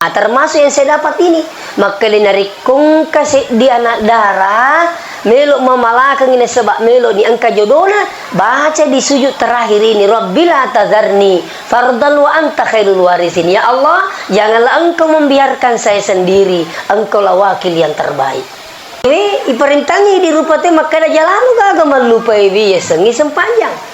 Termasuk yang saya dapat ini, maka linarikung kasih di anak darah melok memalakang ini sebab melok di angka jodohna baca di sujud terakhir ini, Rabbila tazarni fardan wa anta khairul warisin. Ya Allah, janganlah engkau membiarkan saya sendiri, engkaulah wakil yang terbaik. Ini iperintangi di rupa teh maka ada jalan kagak melupai biya sengi sempanjang.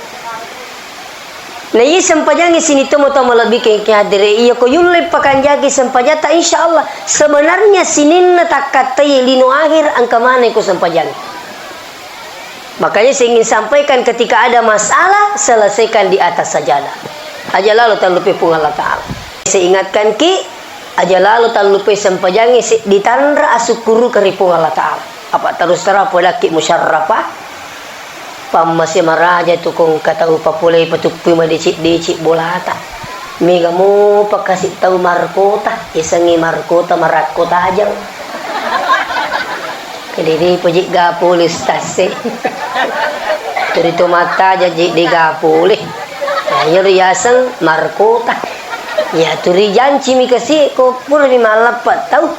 Nah iya sempajang sini tu mau lebih ke hadire iya ko yulai pakan jagi sempajata insyaallah sebenarnya sinin tak katai lino akhir angka mana ko sempajang. Makanya saya ingin sampaikan ketika ada masalah selesaikan di atas sajadah. Aja lalu tak lupa pun Allah Taala. Saya ingatkan ki aja lalu tak lupa sempajang ditandra asukuru keripung Allah Taala. Apa terus terang pada ki musyarrafah. Masih maraja tu kong kata upa pulai patupi madicik bolata. Mega mo pakasih tahu markota, isangi markota marakota aja. Kediri pojik gapulih stase. Dari tu mata jadi digapulih. Ya riasan markota. Ya turi janji mi kasih ko pura di malapat tahu.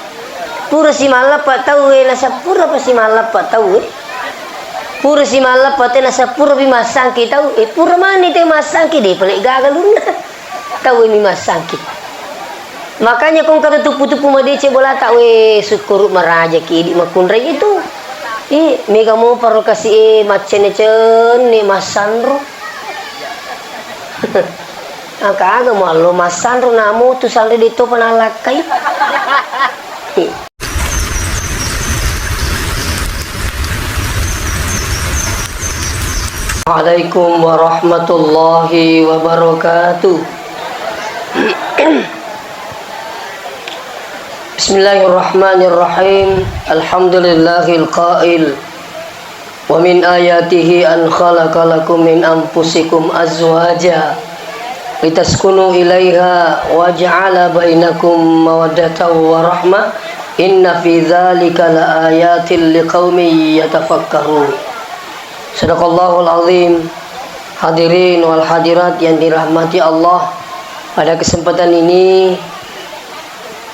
Pura si malapat tahu nasa pura pa si malapat tahu. Pura si malap pati nasa pura bimasangki tahu pura mani teh masangki deh pelik gagalun tahu ini masangki. Makanya kong kata tupu-tupu madece bola tak we syukur meraja ki di makunrai itu. Mega mau paru kasih macen-macen ni masandro. Angka agak malu masandro namu tu sandro di tu penalakai. Assalamualaikum warahmatullahi wabarakatuh. Bismillahirrahmanirrahim. Alhamdulillahil qail wa min ayatihi an khalaqa lakum min anfusikum azwaja litaskunu ilaiha wa ja'ala bainakum mawaddatan wa rahmah inna fi dzalika laayatin liqaumin yatafakkarun. Sadaqallahul azim. Hadirin wal hadirat yang dirahmati Allah, pada kesempatan ini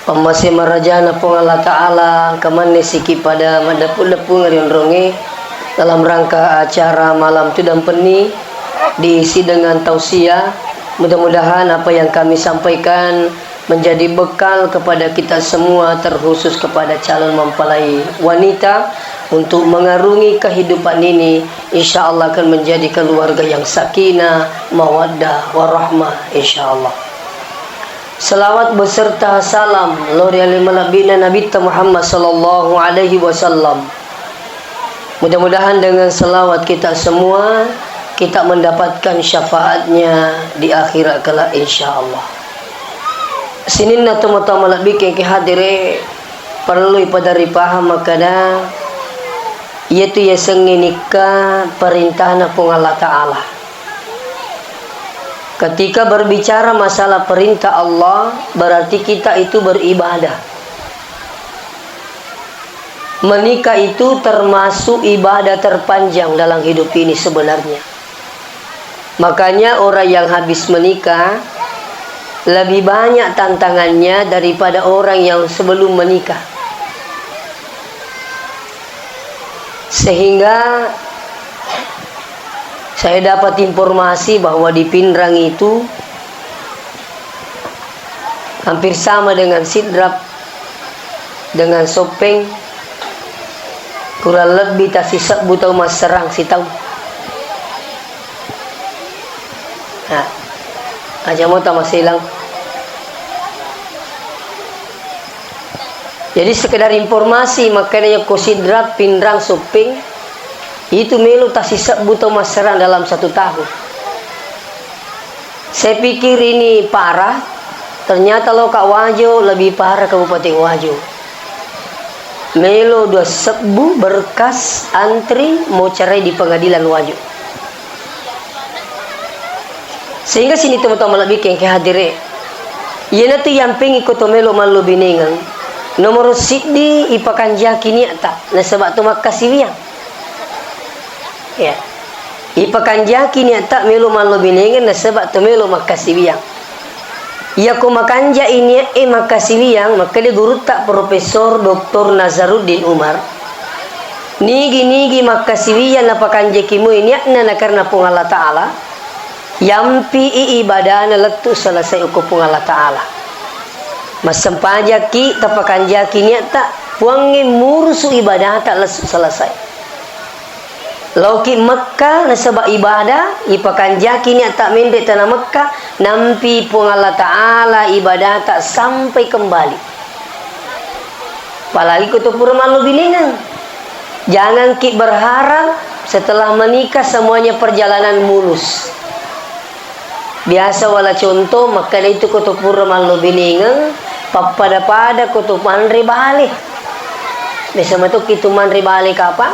masih merajana pung Allah Ta'ala kemana siki pada madapu-dapu ngerion-ronge dalam rangka acara malam tudang peni diisi dengan tausiah. Mudah-mudahan apa yang kami sampaikan menjadi bekal kepada kita semua, terkhusus kepada calon mempelai wanita, untuk mengarungi kehidupan ini. Insya Allah akan menjadi keluarga yang sakinah, mawaddah, warahmah, insya Allah. Salawat beserta salam lori alimulabina Nabi Muhammad sallallahu alaihi wasallam. Mudah-mudahan dengan salawat kita semua kita mendapatkan syafaatnya di akhirat kelak insya Allah. Sinin na tumata malabik yang kehadire perlu ipadari paham makana yaitu ya senginika perintah na pung Allah Ta'ala. Ketika berbicara masalah perintah Allah, berarti kita itu beribadah. Menikah itu termasuk ibadah terpanjang dalam hidup ini sebenarnya. Makanya orang yang habis menikah lebih banyak tantangannya daripada orang yang sebelum menikah. Sehingga saya dapat informasi bahwa di Pindrang itu hampir sama dengan Sidrap, dengan Sopeng, kurang lebih tak sisa butau mas serang si tahu. Nah, aja mau tak masih hilang. Jadi sekedar informasi, makanya Sidrap, Pindrang, Sopeng itu melu tak sisa butau mas serang dalam 1 tahun. Saya pikir ini parah, ternyata Loka Wajo lebih parah Kabupaten Wajo. Melo 2 sebu berkas antri mau cerai di pengadilan Wajo. Sehingga sini teman-teman lebih yang kehadire. Iya nanti yang pengen ikut melo malu binengang. Nomor siddi ipakan jakini tak. Nah sebab tu makasih yang. Ya. Ipakan jakini tak melo malu binengang. Nah sebab tu melo makasih yang. Ya ko makanja ini makasiliang makali guru tak Profesor Dr. Nazaruddin Umar. Nigi makasilian na pakanja kimu ini na karena pung Allah Ta'ala. Yampi ibadah na letu selesai uko pung Allah Ta'ala. Masampaja ki tapakanja kini tak puangi murusu ibadah tak lesu selesai. Lauki Mekah nasabak ibadah ipakan jaki ni tak mendek tanah Mekah nampi pun Allah Ta'ala ibadah tak sampai kembali. Apalagi kutupur malu biningan. Jangan ki berharap setelah menikah semuanya perjalanan mulus. Biasa wala contoh maka itu kutupur malu biningan papada kutupan ribalik. Biasa itu kituman ribalik kapan?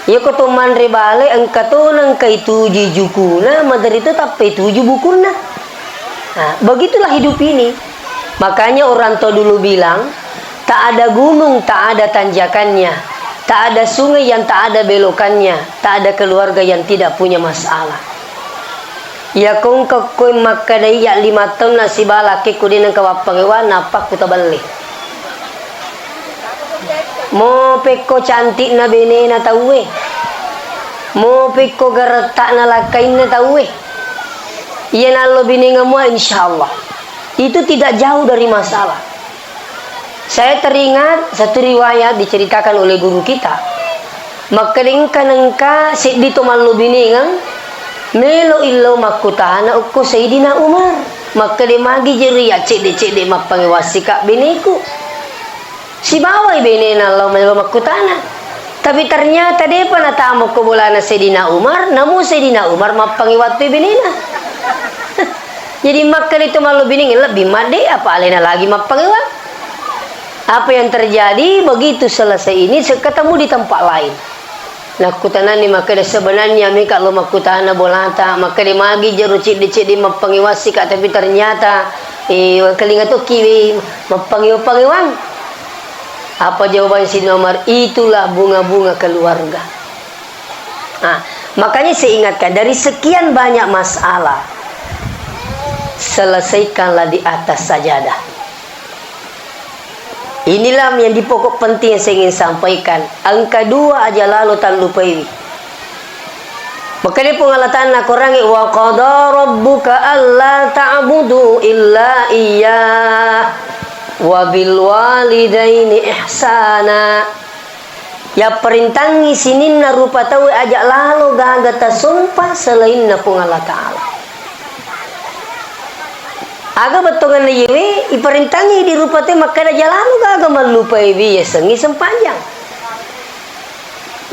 Ya ko tuman ribale ang katunang kay tuji jukuna madari itu tapi tuju bukuna. Nah, begitulah hidup ini. Makanya orang tua dulu bilang, tak ada gunung, tak ada tanjakannya, tak ada sungai yang tak ada belokannya, tak ada keluarga yang tidak punya masalah. Ya kung kakoy makadai ya 5 tahun nasi balaki kudin ang kawapangewan napak kutabalik. Mo peko cantik na bene na tawe. Mo peko garatak na lakain na tawe. Iyan Allah biningan mo insyaallah. Itu tidak jauh dari masalah. Saya teringat satu riwayat diceritakan oleh guru kita. Makaling kanangka sidito malu biningan melo illo makutana ukko Sayyidina Umar. Makali magi jeriya cede mapangewasi ka biniku. Si bawai benena Allah makutana. Tapi ternyata dia pernah tamu ke bulana Sayyidina Umar, namun Sayyidina Umar mapangiwatu benena. Jadi makan itu malu bining lebih made apa alena lagi mapangiwat. Apa yang terjadi begitu selesai ini ketemu di tempat lain. Nah kutana ni maka sebenarnya mi kalau makutana bolata maka dia magi jeru cidi mapangiwasi kak tapi ternyata kelinga tu kiwi mapangiwang. Apa jawaban Sayyidina Umar? Itulah bunga-bunga keluarga. Nah, makanya saya ingatkan dari sekian banyak masalah, selesaikanlah di atas sajadah. Inilah yang di pokok penting yang saya ingin sampaikan. Angka 2 aja lalu tak lupa ini. Maka dia pengalatan nak orang wa qada rabbuka alla ta'budu illa iyyah wa bil walidaini ihsana. Ya perintangi sinin na rupa tahu ajak lalu gaga sumpah selain na pung Allah Ta'ala. Aga betongan na yewe iperintangi di rupa te maka da lalu gaga malupai biya sengi sempajang.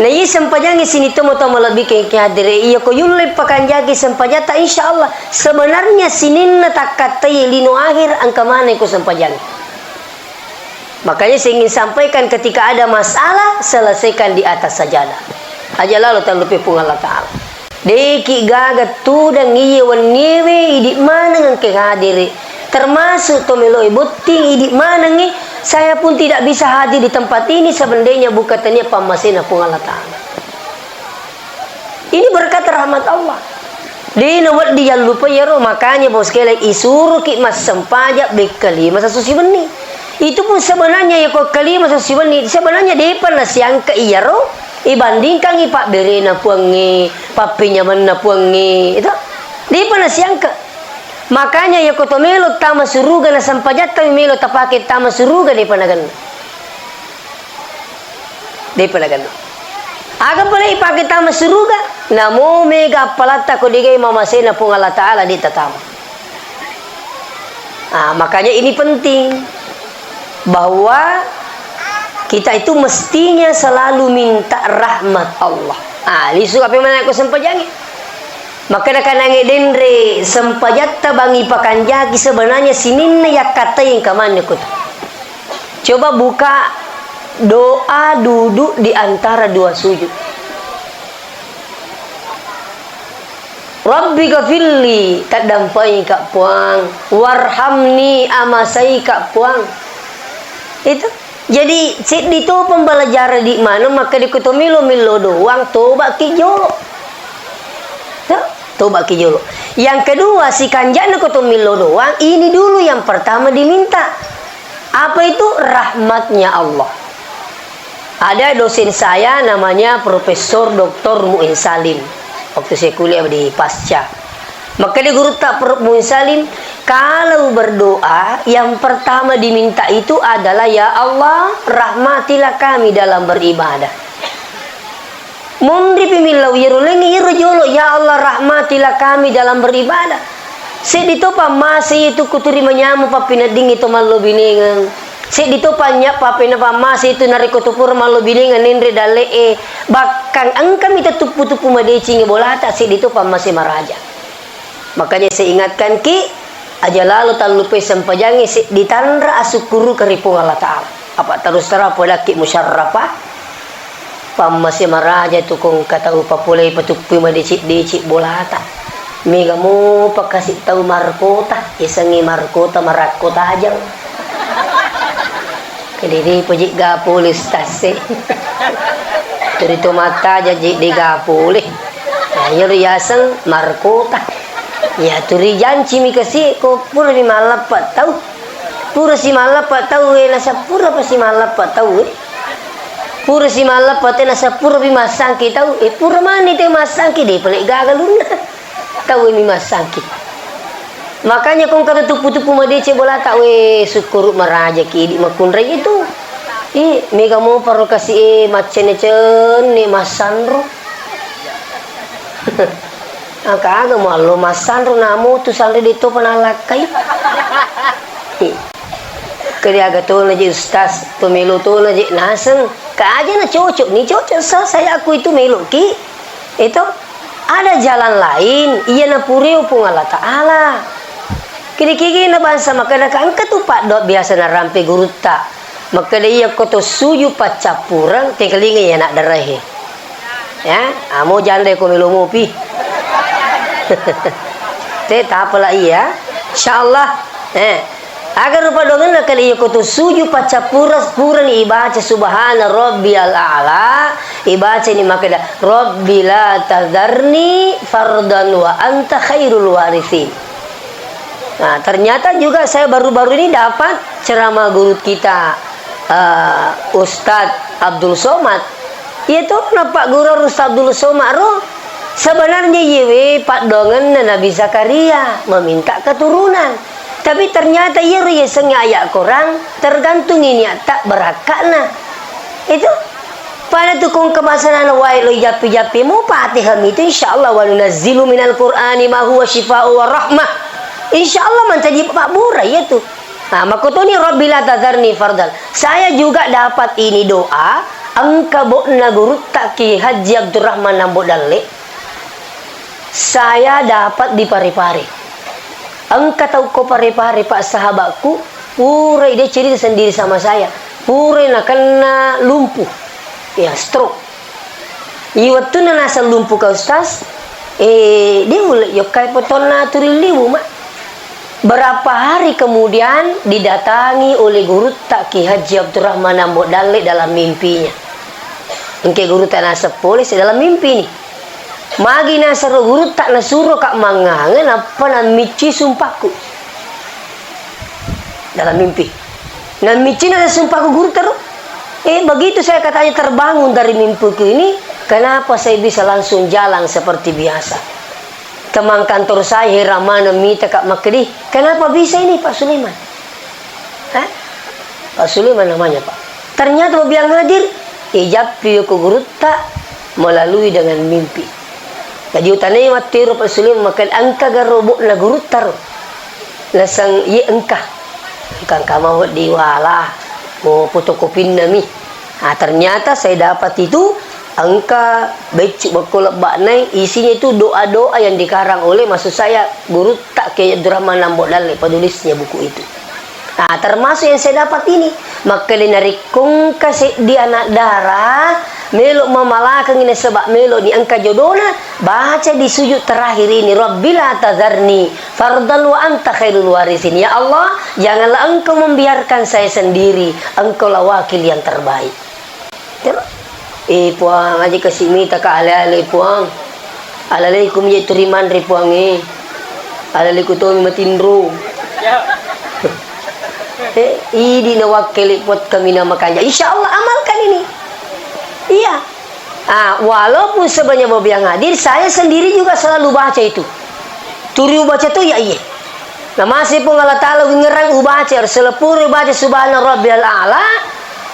Na iya sempajang sini tu mau lebih ke hadire iya ko yulai pakanjagi sempajata insyaallah sebenarnya sinin na takatai lino akhir angka mana ko sempajang. Makanya saya ingin sampaikan ketika ada masalah selesaikan di atas sajadah. Aja lalu tak lupa pun Allah Ta'ala. Deki gagat tu dan iya waniwe idik mana ngke hadiri. Termasuk tomelo ibuting idik mana ngi. Saya pun tidak bisa hadir di tempat ini sebenarnya bukatannya pamasina pun Allah Ta'ala. Ini berkat rahmat Allah. Di nomor dia lupa ya roh makanya bos sekali isuruh ki mas sempajak bekali masa susi benih. Itu pun sebenarnya ya kok kalimat sosial sebenarnya dia pernah siang ke iyaro ibandingkan ipak berena puangi papinya mana puangi itu dia pernah siang ke makanya ya kok tomelo tama suruga na sampajat kami melo tapake tama suruga dia pernah kan agak boleh ipak tama suruga namo mega palata ko digai mama sena pun Allah Ta'ala di tatama. Makanya ini penting bahwa kita itu mestinya selalu minta rahmat Allah. Lisu apa mana aku sempajangi. Maka nak nange dendre sempajatta bangi pakanjaki sebenarnya sininna ya kata yang kamane kut. Coba buka doa duduk di antara dua sujud. Rabbi gafilli kadampai kak puang, warhamni amasai kak puang. Itu jadi cik itu pembelajaran di mana maka di kutu milo doang toba kijo Tobat ki dulu. Yang kedua, si kanjana ko tumilo doang, ini dulu yang pertama diminta. Apa itu? Rahmatnya Allah. Ada dosen saya namanya Profesor Dr. Muin Salim. Waktu saya kuliah di Pasca. Maka dia guru tak Prof. Muin Salim, kalau berdoa yang pertama diminta itu adalah ya Allah, rahmatilah kami dalam beribadah. Mundi pimilau yerulengi irojolo, ya Allah rahmatilah kami dalam beribadah. Sedito pa masih itu kuturi menyamu pa pinading itu malu biningan. Sedito pa nya pa pinapa masih itu nariko tupur malu biningan nindri dale bakang angkam itu tupu-tupu madeci ngebolata sedito pa masih maraja. Makanya saya ingatkan ki aja lalu talupe sampajangi ditandra asukuru keripung Allah Ta'ala. Apa terus terang pada ki musyarrafah masih maraja tu kong kata upa pulai patupu madeci bolata. Mega mo pakasih tahu markota, isangi markota marakota aja. Kediri pojik gapole stase. Dari tu mata jadi di gapole. Ayo riasan markota. Ya turi janci mi kasi ko pura mi malapat tahu. Pura si malapat tahu nasa pura pa si malapat tahu. Pura si malapat nasa pura bi masangki tahu. Pura mani te masangki de pelik gagalun. Tahu mi masangki. Makanya kong kata tupu-tupu madece bola tak we syukur maraja ki di makunrai itu. Mega mo paro kasi macene cen ni masandro. Angka aga malo masandro namo tu salde dito panalakai. Kali aga to na ji ustaz to melo to na ji naseng. Ka aja na cocok ni cocok saya aku itu melo ki. Itu ada jalan lain, iya na puriu pung Allah Ta'ala. Kini-kini na bansa maka na kaangkat upat dot biasa na rampe guru tak. Maka na iya koto suyu pacapurang tingkalinga ya nak darahe. Ya, amo jande ko milumu pi. Te tak apalah iya. Insyaallah. Agar rupa dongan nakal iya koto suju pacapuras puran ibaca subhana rabbiyal a'la. Ibaca ini makada rabbi la tadharni fardan wa anta khairul warithin. Nah, ternyata juga saya baru-baru ini dapat ceramah guru kita Ustadz Abdul Somad. Itu Pak Guru Ustadz Abdul Somad sebenarnya yewe Pak Dongen Nabi Zakaria meminta keturunan. Tapi ternyata ia sengaja ayat Quran tergantung ini tak berakakna. Itu pada tukung kemasanan wailu japi-japi mu Fatihah itu insyaallah wa nunazzilu minal Qur'ani ma huwa syifaa'u wa rahmah. Insyaallah menjadi Pak Burai itu. Nah, makotoni Rabbil tadzarni fardal. Saya juga dapat ini doa angka bokna guru taki Haji Abdurrahman Nambodalle. Saya dapat di Parepare. Engkau tahu ko pare-pare pak sahabatku, pura dia cerita sendiri sama saya. Pura nak kena lumpuh, ya stroke. Iwatu na nasa lumpuh ka ustaz, dia ulek yokai potona turiliwu mak. Berapa hari kemudian didatangi oleh guru tak Ki Haji Abdurrahman Nambodalle dalam mimpinya. Engke guru tak nasa polis dalam mimpi nih. Magi nasaro guru tak nasuro kak mangangan apa na mici sumpahku dalam mimpi. Na mici na sumpahku guru terus. Begitu saya katanya terbangun dari mimpiku ini, kenapa saya bisa langsung jalan seperti biasa? Teman kantor saya Ramana minta kak Makdi, kenapa bisa ini Pak Sulaiman? Hah? Pak Sulaiman namanya Pak. Ternyata biang hadir, ijab ku guru tak melalui dengan mimpi. Jadi utanay matiro Pak Sulaiman makan angka garobok na guru taro. Lasang ye engkah. Engkang kamawat diwala. Mau fotokopin nami. Ternyata saya dapat itu angka becuk bakolak baknai isinya itu doa-doa yang dikarang oleh maksud saya guru tak kayak Abdurrahman Nambodalle penulisnya buku itu. Termasuk yang saya dapat ini. Maka dinarikung kasih di anak darah melok mamalakang ini sebab melok ni angka jodona baca di sujud terakhir ini Rabbila tazarni fardan wa anta khairul warisin. Ya Allah, janganlah engkau membiarkan saya sendiri, engkau lah wakil yang terbaik. Puang aja kasih minta ke ale-ale puang. Alaikum ya teriman ripuangi. Alaikum tu matindro. Ini nawakili buat kami namakannya. Insyaallah amalkan ini. Iya. Walaupun sebanyak Bapak yang hadir, saya sendiri juga selalu baca itu. Turi baca tu ya iya. Nah masih pun Allah Ta'ala ngerang baca selepur baca subhana rabbil a'la.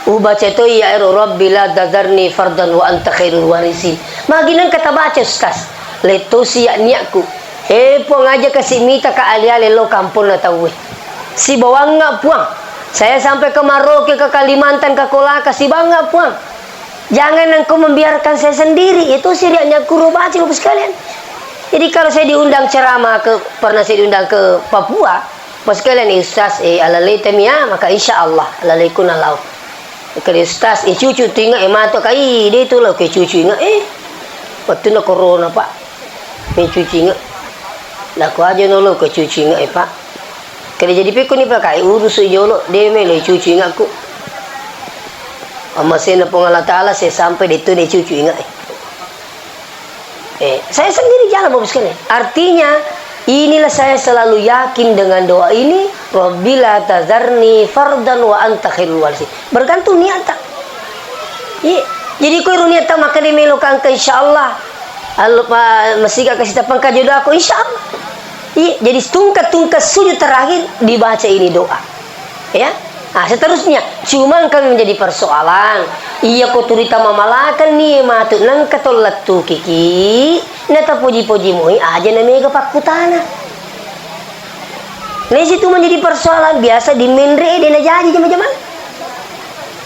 Baca tu ya rabbi la tazarni fardan wa anta khairul warisin. Maginan kata baca ustaz. Leto siya niaku. Pong aja kasih mita ka ali-ali lo kampung na tahu. Si bawang nggak puang. Saya sampai ke Maroke, ke Kalimantan, ke Kolaka, si bangga puang. Jangan engkau membiarkan saya sendiri. Itu siriaknya guru baca Bapak sekalian. Jadi kalau saya diundang ceramah pernah saya diundang ke Papua, Bapak sekalian ustaz alalai temia maka insya Allah alalai kunalau. Kalau ustaz cucu tinggal mata kai dia itu lah ke cucu ingat waktu na corona pak. Cucu ingat. Lah aku aja nolo ke cucu ingat pak. Kalau jadi pikun ni pakai urus jolo dia melo cucu ingat aku. Masih na Allah Ta'ala saya sampai di itu dia cucu ingat. Saya sendiri jalan Bapak sekalian. Artinya inilah saya selalu yakin dengan doa ini. Rabbila tazarni fardan wa anta khairul warisin. Bergantung niat tak. Jadi kau niat tak maka dia melokan ke insyaallah. Allah masih kasih tapang jodoh aku insyaallah. Jadi tungkat sujud terakhir dibaca ini doa. Ya. Seterusnya cuma kami menjadi persoalan. Iya kau turita mamalakan nih matu nang katolat tu kiki. Nata puji-puji moi aja namanya kepakutana. Nah situ menjadi persoalan biasa di menre dia nak jadi jam-jam.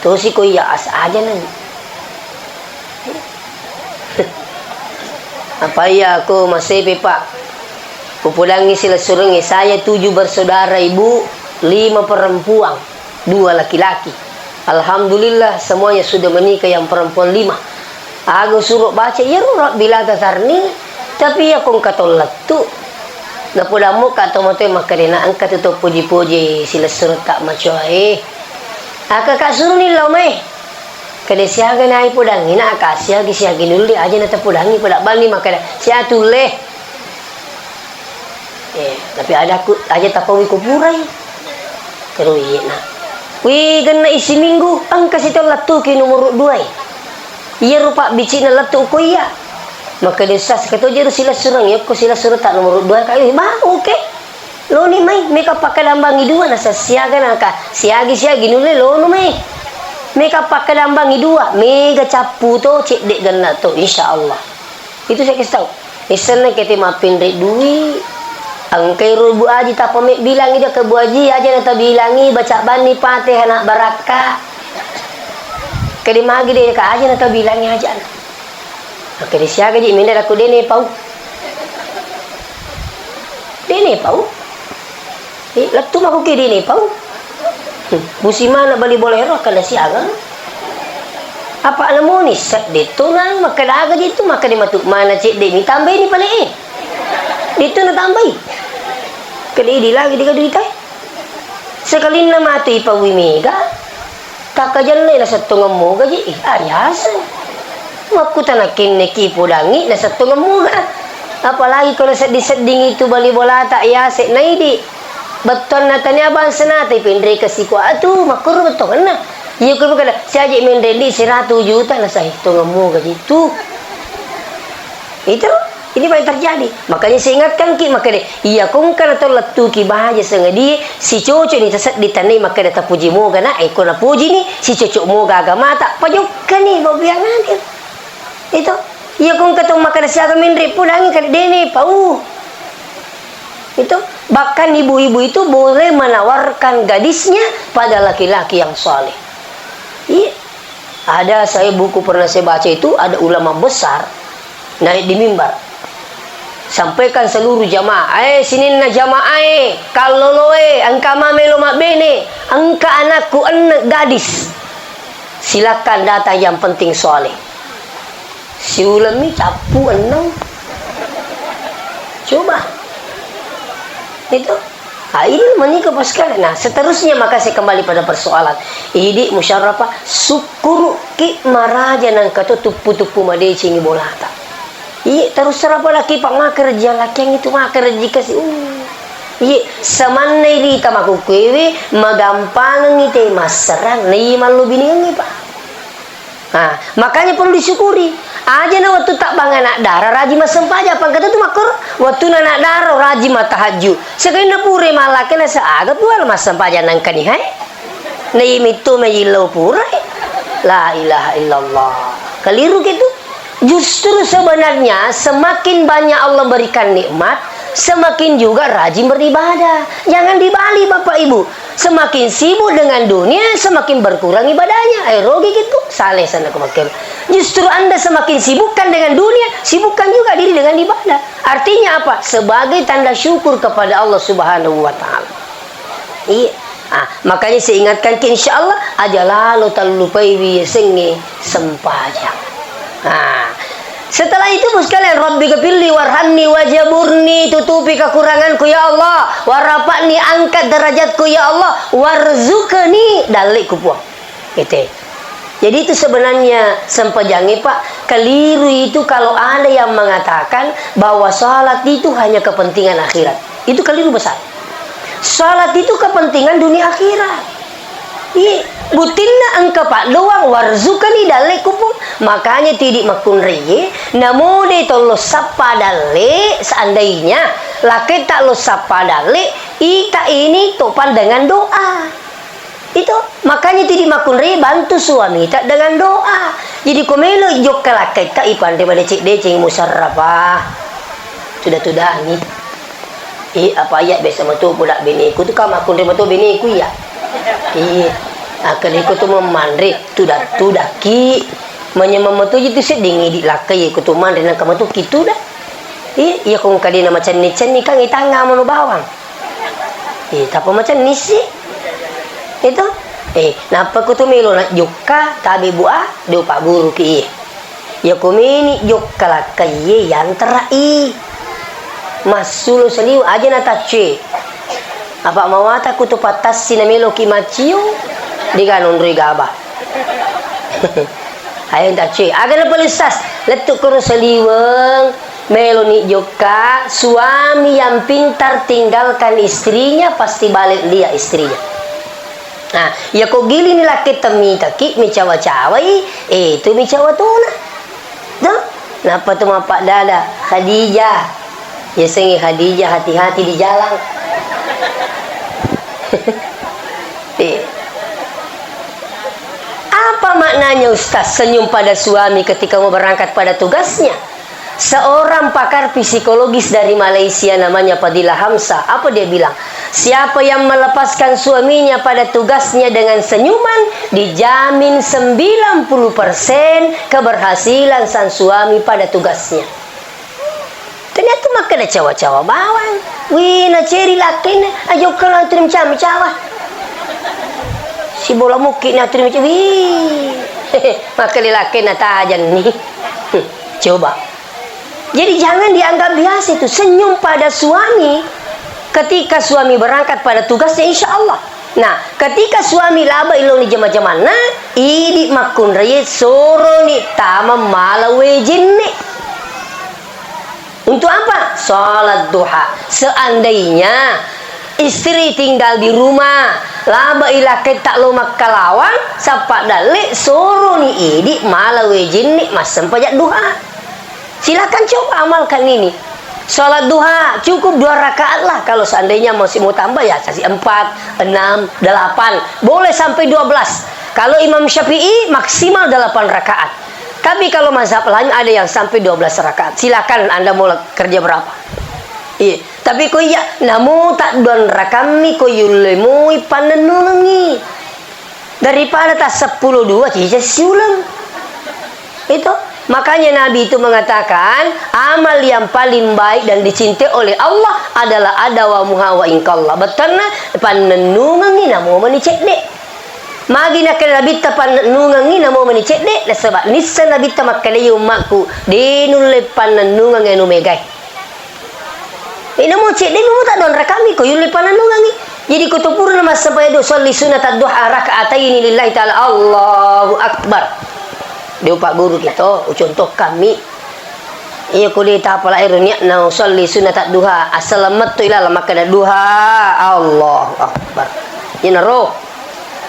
Tuh si kau ya as aja nang. Apa ya aku masih pepak. Kupulangi sila surengi saya 7 bersaudara ibu 5 perempuan 2 laki-laki. Alhamdulillah semuanya sudah menikah yang perempuan 5. Aku suruh baca ya bila tasarni tapi aku katolak tu. Napudamu kata mote makarena angkat itu puji-puji sila suruh tak macam Kakak suruh ni lau meh. Kada siaga na ipudang ina akasya gisiagi dulu dia aja nata pudangi pada bani makana sia tuleh. Tapi ada aku aja tapawi kupurai. Pero iya na. Wih kena isi minggu angka situ latu ki nomor 2. Iya rupa bici na latu ko iya. Maka desa kata je sila surang ya ko sila suruh tak nomor 2 kali. Oke. Lo ni mai meka pakadambangi 2 na sa siaga na ka. Siagi nule lo no mai. Meka pakadambangi 2 mega capu to cek dek ganna to insyaallah. Itu saya kasih tahu. Isana kete mapin rek duit. Angkai rubu aji tak pamit bilang dia ke Bu Haji aja nata bilangi baca bani Fatihah nak barakah. Kedi magi dia ka aja nata bilangi aja. Kedi siaga ji minda aku dene pau. Dene pau. Latu aku ke dene pau. Musimana bali bolero kada siaga. Apa namu ni set deto nang maka daga jitu maka di matu mana cek de ni tambah ni pale Dito na tambay. Kali lagi di duit ay. Sekali na mati pawimiga. Kakajan na sa tungam mo gaji. Ayas. Makuta na kinekipo dangi na sa tungam mo ga. Apalagi kalau sedih-sedih itu bali bola tak ya sek naidi. Beton na tanyaban senate pindre kasiko atu makur beton na. Iya ko kada siaje mendendi 100 juta na sa tungam mo gaji tu. Itu ini apa yang terjadi? Makanya saya ingatkan ki maka iya kung kana to latu ki bahaja sengedi si cocok ni tasat ditanai maka data puji mo gana ko na puji ni si cocok mo agama tak pajukan ni babiang nanti. Itu iya kung katong maka siaga mindre pulangi kad dene pau. Itu bahkan ibu-ibu itu boleh menawarkan gadisnya pada laki-laki yang saleh. Iya. Ada saya buku pernah saya baca itu ada ulama besar naik di mimbar. Sampaikan seluruh jamaah sinin na jamaah kalau loe angka mamelo mak bene angka anakku anak gadis silakan datang yang penting soleh si ulami capu enang coba itu ini menikah paskal. Nah seterusnya maka saya kembali pada persoalan ini musyarafah syukur ki maraja nang kata tupu-tupu made cingi bolata Iya, terus apa laki pak mak kerja laki yang itu mak kerja kasih. Iya, semana ini tamaku kue, magampang ni teh maserang, ni malu bini ni pak. Nah, makanya perlu disyukuri. Aja na waktu tak bang anak darah rajin masem paja, apa kata tu makor. Waktu anak darah rajin mata haju. Sekali na pure malaki na seagap wal masem paja nangkani hai. Ni mitu majilau pure. La ilaha illallah. Keliru gitu. Justru sebenarnya semakin banyak Allah berikan nikmat, semakin juga rajin beribadah. Jangan dibalik Bapak Ibu. Semakin sibuk dengan dunia, semakin berkurang ibadahnya. Rogi gitu. Saleh sana kemakin. Justru Anda semakin sibukkan dengan dunia, sibukkan juga diri dengan ibadah. Artinya apa? Sebagai tanda syukur kepada Allah Subhanahu wa taala. Iya. Makanya saya ingatkan ke insyaallah aja lalu talupai biasanya sempajang. Setelah itu sekalian Rabbi ghfirli warhamni wajaburni, tutupi kekuranganku ya Allah, warafa'ni, angkat derajatku ya Allah, warzuqni, dalikku puang. Gitu. Jadi itu sebenarnya sempejangi Pak, keliru itu kalau ada yang mengatakan bahwa salat itu hanya kepentingan akhirat. Itu keliru besar. Salat itu kepentingan dunia akhirat. Iya, butinna engkau pak doang warzukani dalek kupung, makanya tidak makun reye, namun de tolo sapa dale seandainya laki tak lo sapa dale, ita ini topan dengan doa. Itu makanya tidak makun reye bantu suami tak dengan doa. Jadi komelo jok laki tak ipan daripada cik decing musarrafah. Sudah nih. Apa ya biasa betul budak biniku tu kan makun reye betul biniku ya. Iya, akan ikut tu memandri, tu daki, menyemam tu itu sedingi di lakai ikut tu mandri nak kamu tu gitu dah. Iya kong kadi nama macam ni kan kita ngam mau bawang. Tapi macam ni sih, itu. Napa ku tu melo nak joka tabi buah dia pak guru ki. Ya ku mini joka lakai yang terai. Masulu seliu aja na tace. Apa mawata ku tu patas sinamelo kimaciu di kanon rigaba. Ayo tak cuy. Agak lepelisas letuk kurus seliweng meloni joka suami yang pintar tinggalkan istrinya pasti balik dia istrinya. Nah, ya kok gili ni laki temi taki mi cawa-cawai itu mi cawa tu nah. Tuh, napa tu mapak dada Khadijah. Ya sengi Khadijah hati-hati di jalan. Apa maknanya Ustaz senyum pada suami ketika mau berangkat pada tugasnya? Seorang pakar psikologis dari Malaysia namanya Fadilah Hamzah, apa dia bilang? Siapa yang melepaskan suaminya pada tugasnya dengan senyuman, dijamin 90% keberhasilan sang suami pada tugasnya. Ternyata makan ada cawa-cawa bawang. Wih, na ceri laki na. Ayo kalau itu macam cawa. Si bola mukit na itu macam wih. Makan laki na tajan nih. Coba. Jadi jangan dianggap biasa itu. Senyum pada suami ketika suami berangkat pada tugasnya insya Allah. Nah, ketika suami laba ilo ni jama-jama na, idi makun raya soro ni tama malawe jinni. Untuk apa? Salat duha. Seandainya istri tinggal di rumah, laba ilakai tak lo makalawang, sapak dalik suruh ni idi malah wejin ni masam pajak duha. Silakan coba amalkan ini. Salat duha cukup 2 rakaat lah. Kalau seandainya masih mau tambah ya kasih 4, 6, 8. Boleh sampai 12. Kalau Imam Syafi'i maksimal 8 rakaat. Tapi kalau mazhab lain ada yang sampai 12 rakaat. Silakan Anda mau kerja berapa. Iya. Tapi ko iya namu tak don rakami ko yulemu panenungi. Daripada tak 10-2 jadi siulang. Itu. Makanya Nabi itu mengatakan amal yang paling baik dan dicintai oleh Allah adalah adawa muha wa inkallah. Betulna panenungi namu menicek dek. Magi nak Nabi tapan nungangi namo menicek dek sebab nisan Nabi tamakale umakku dinul lepan nungang anu megai. Ini mau cek dek mau tak don rakami ko yulipan nungangi. Jadi kutupur nama sampai do sholli sunat duha rakaataini lillahi taala Allahu akbar. Dia pak guru kita contoh kami Iya kuli tapala irnya na usalli sunat duha assalamat tu ilal maka duha Allah akbar. Ina roh.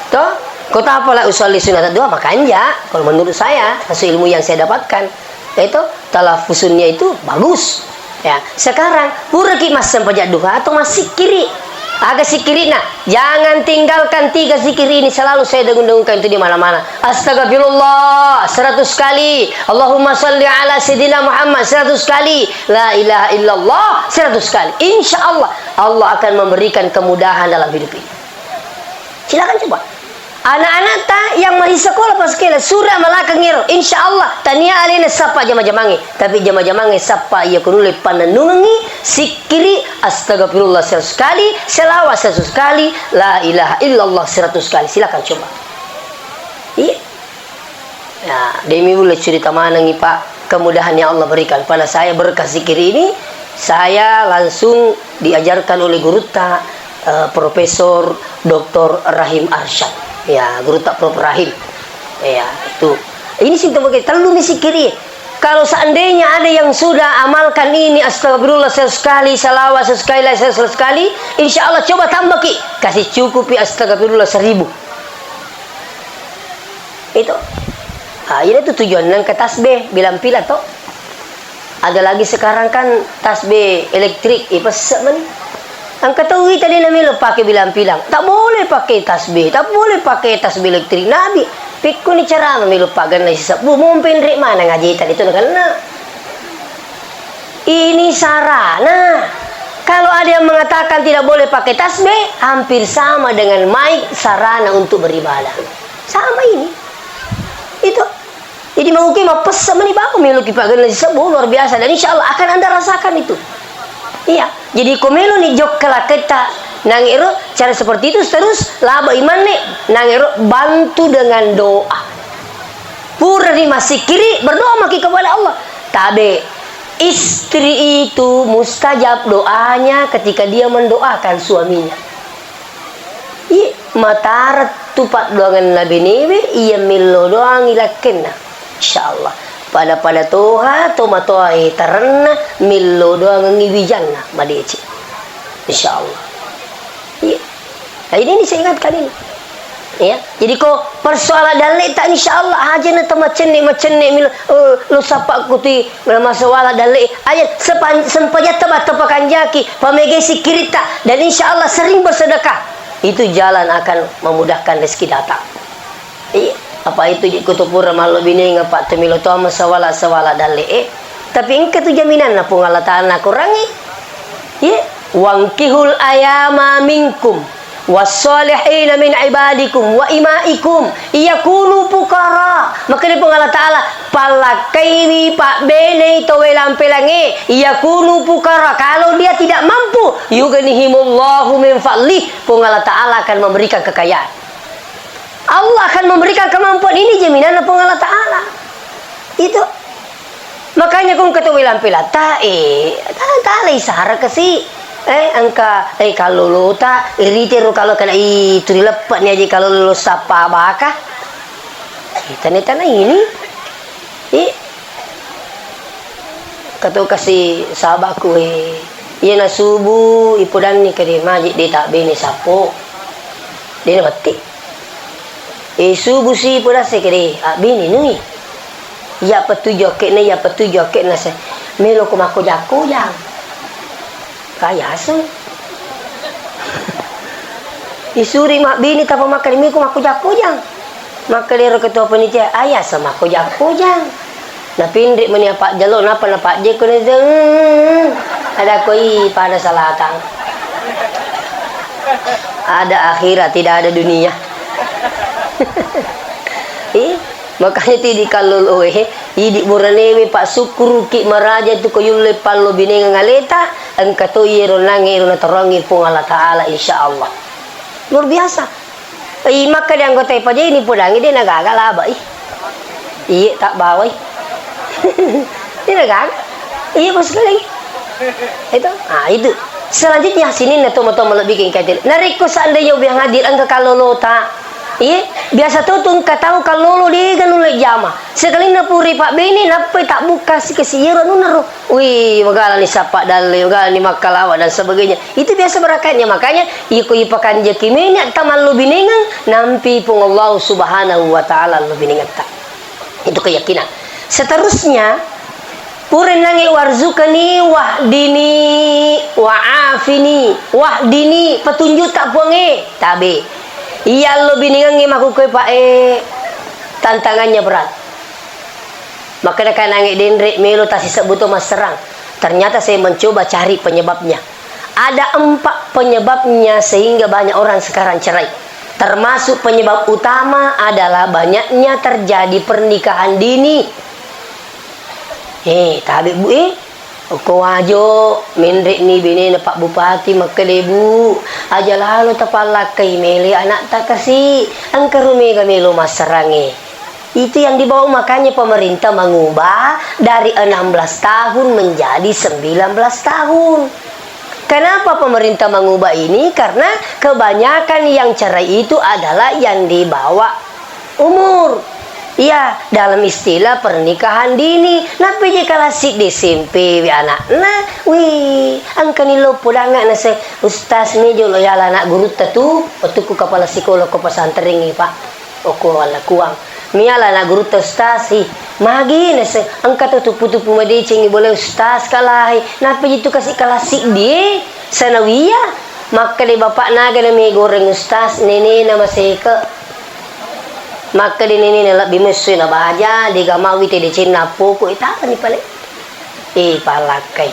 Toh, kau tapala usalli sunat duha maka anja kalau menurut saya hasil ilmu yang saya dapatkan itu talafusunnya itu bagus. Ya, sekarang puraki mas sempajak duha atau masih kiri agak sikiri nah jangan tinggalkan 3 zikir ini selalu saya dengung-dengungkan itu di mana-mana. Astagfirullah 100 kali, Allahumma shalli ala sayyidina Muhammad 100 kali, la ilaha illallah 100 kali. Insya Allah Allah akan memberikan kemudahan dalam hidup ini. Silakan coba. Anak-anak tak yang masih sekolah pas kala surah malakang ngiro insya Allah tania alina sapa jama-jamangi tapi jama-jamangi sapa ia kunule panenungi sikiri astagfirullah 100 kali selawat 100 kali la ilaha illallah 100 kali. Silakan coba. Iya. Ya, demi boleh cerita mana nih Pak kemudahan yang Allah berikan pada saya berkah zikir ini saya langsung diajarkan oleh guru tak Profesor Dr. Rahim Arsyad. Ya, guru tak Prof Rahim. Ya, itu. Ini simptom begitu. Terlalu misikiri. Kalau seandainya ada yang sudah amalkan ini astagfirullah 100 kali, salawat 100 kali, 100 kali, insya Allah coba tambah ki, kasih cukupi astagfirullah 1000. Itu. Ah, ini tuh tujuan nang ke tasbih bilang pila toh. Ada lagi sekarang kan tasbih elektrik, ipes men. Ang katawi tadi namin lo pakai bilang-bilang. Tak boleh pakai tasbih. Tak boleh pakai tasbih elektrik. Nabi. Pikku ni cara namin lo pagan na sisa. Bumumpin rin mana ngajitan itu na. Ini sarana. Kalau ada yang mengatakan tidak boleh pakai tasbih, hampir sama dengan mic sarana untuk beribadah. Sama ini. Itu. Jadi mungkin mau pesan ni baku miluki pagan na sisa. Luar biasa. Dan insya Allah akan anda rasakan itu. Iya, jadi komelo nih jok kelaketa nangero cara seperti itu terus laba iman nih nangero bantu dengan doa. Pura di masih kiri berdoa maki kepada Allah. Tabe istri itu mustajab doanya ketika dia mendoakan suaminya. Iya, matarat tupat doangan Nabi Nabi iya milo doang ilakenna. Insyaallah. Pada toha toma toha tarana millo doang ngiwijanna madeci insyaallah. Iya. Nah, ini saya ingatkan ini. Ya. Jadi kok persoalan dalek tak insyaallah aja na tama cenek milo lo sapa kuti masalah dalek aja sempajat tepakan jaki pamegesi kirita dan insyaallah sering bersedekah itu jalan akan memudahkan rezeki datang. Iya. Apa itu di kutupura malu bini ngapak temilo to masawala dale tapi engke tu jaminan na pungal ta'ala kurangi ye wangkihul ayama minkum wassalihin min ibadikum wa imaikum yakunu pukara maka ni pungal ta'ala palakaini pak bene to welam pelange yakunu pukara kalau dia tidak mampu yughnihimullahu min fadlih pungal ta'ala akan memberikan kekayaan. Allah akan memberikan kemampuan ini jaminan apa Allah Ta'ala. Itu. Makanya kung ketahui lampila tae isara kasi. Angka kalau lo ta iritiru kalau kena itu dilepat ni aja kalau lo sapa baka. Tanah ini. Kata kasi sahabatku iya na subuh ipudan ni kari majik dia tak bini sapo. Dia mati. Subuh si pura sekere bini nui ya petujo kena se melo ko mako jako yang kaya se isuri mak bini tapa makan mi ko mako jako yang maka dia ketua panitia ayah sama ko jako yang na pindrik meni apa jalo napa na pak je ko ne ada koi pada salatan ada akhirat tidak ada dunia. Makanya tidi kalau idi buranewe pak sukuru ki maraja tu koyule pallo binenga ngaleta angka to yero nangi na torongi pung Allah Ta'ala insyaallah. Luar biasa. Maka dia anggota pa ini pudangi dia nagaga laba iya tak bawa dia nagaga iya bos lagi itu itu selanjutnya sini na tomo-tomo lebih king katil nariko seandainya ubiang hadir angka kalau lota Iya, biasa tuh tahu kalau lo dia kan ulai jama. Sekali na puri pak bini napai tak buka si kesiran nunero. Wih, magala ni sapak dalai, magala ni makalawa dan sebagainya. Itu biasa berakatnya, makanya iku ipakan jakimenya taman lo biningan nampi pun Allah Subhanahu wa taala lo biningan tak. Itu keyakinan. Seterusnya puren nangi warzukani wahdini wa'afini wahdini petunjuk tak puange tabe. Iya lo biningan maku kue pak tantangannya berat. Maka kan nangi denrek melo tasi sebuto mas serang. Ternyata saya mencoba cari penyebabnya. Ada 4 penyebabnya sehingga banyak orang sekarang cerai. Termasuk penyebab utama adalah banyaknya terjadi pernikahan dini. Tabi bu Ko ajo menrek ni bini na Pak Bupati makalebu aja lalu tapalakai meli anak tak kasih angkerumi kami lo masarangi. Itu yang dibawa, makanya pemerintah mengubah dari 16 tahun menjadi 19 tahun. Kenapa pemerintah mengubah ini? Karena kebanyakan yang cerai itu adalah yang di bawah umur. Ya, dalam istilah pernikahan dini. Napi je kalau sik di SMP anak. Nah, wih, angkani lo pudangan nase ustaz ni jo lo yala anak guru tu, waktu ku kepala psikolog ko pesantren ni Pak. Oko ala kuang. Miala anak guru ustaz hi. Magi nase angkat tu putu-putu made cengi boleh ustaz kalai. Napi itu kasih kalah sik dia sanawiyah. Maka di bapak naga na mi goreng ustaz nene nama seka. Maka di nini nela bimesu na baja di gamawi te di cina poko ita ni pale palakai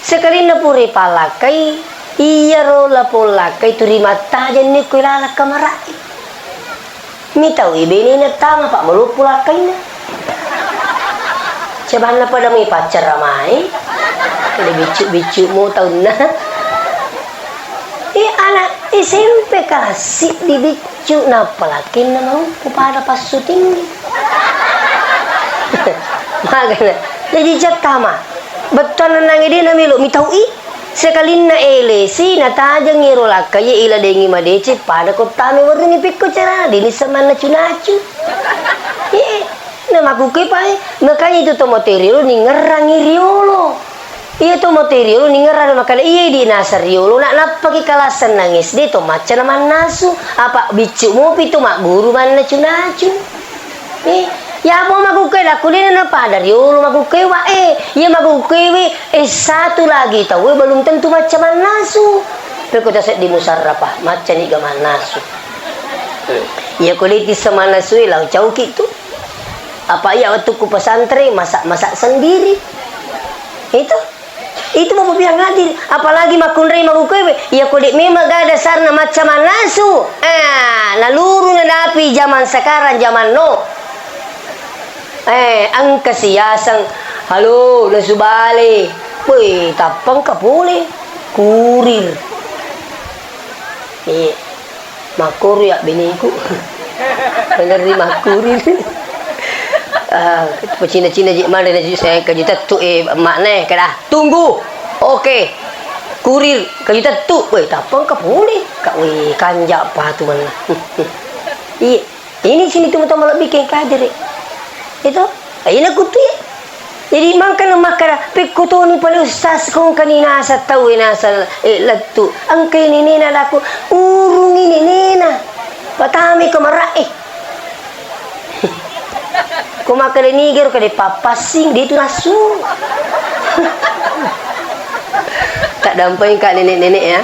sekali na puri palakai iya rola polakai turi mata jan ni kuilala kamarai mi tau ibe ni na tama pak malu polakai na coba na pada mi pacar ramai ada bicu mau tahu na anak SMP kasih dibicu napalakin na mau kepada pas syuting makanya jadi jatama betul nangi dia namilu mitaui sekali na elesi na tajang ngiro lakaya ila dengi madece pada kotame warni pikko cara dini sama na cunacu na makuke pae makanya itu to material ni ngerangi riolo. Iya tuh material ni ngeran makanya iya di nasariolo nak pagi kalasan nangis dia tuh macam naman nasu apa bicu mo pito mak guru man na cunacu ya mau makukai aku dia na pada riolo makukai wa ya makukai satu lagi tahu belum tentu macam nasu pero kita set di musarrafah macam ni gaman nasu ya kulit di sama nasu lau jauh gitu apa ya waktu ku pesantren masak sendiri itu mau bilang hadir apalagi makunrei makukewe ya kudik memang gak ada sarna macam nasu naluru na napi zaman sekarang zaman no ang kasiyasang halo nasu bale woi tapang ka boleh kurir makur ya biniku bener makurir Cina-Cina je mana je saya kejutan tu makna kada tunggu oke kurir kejutan tu tapang ka boleh kak kanja apa tu mana ini sini tu mata malah bikin kader itu ini kutu ya jadi makan pikutu ni pala ustaz kong kanina sa tahu nasa latu angkay ni nina laku urung ini nina patami kamarai kau makan ini gero kade papasing dia itu nasu tak dampain kak nenek-nenek ya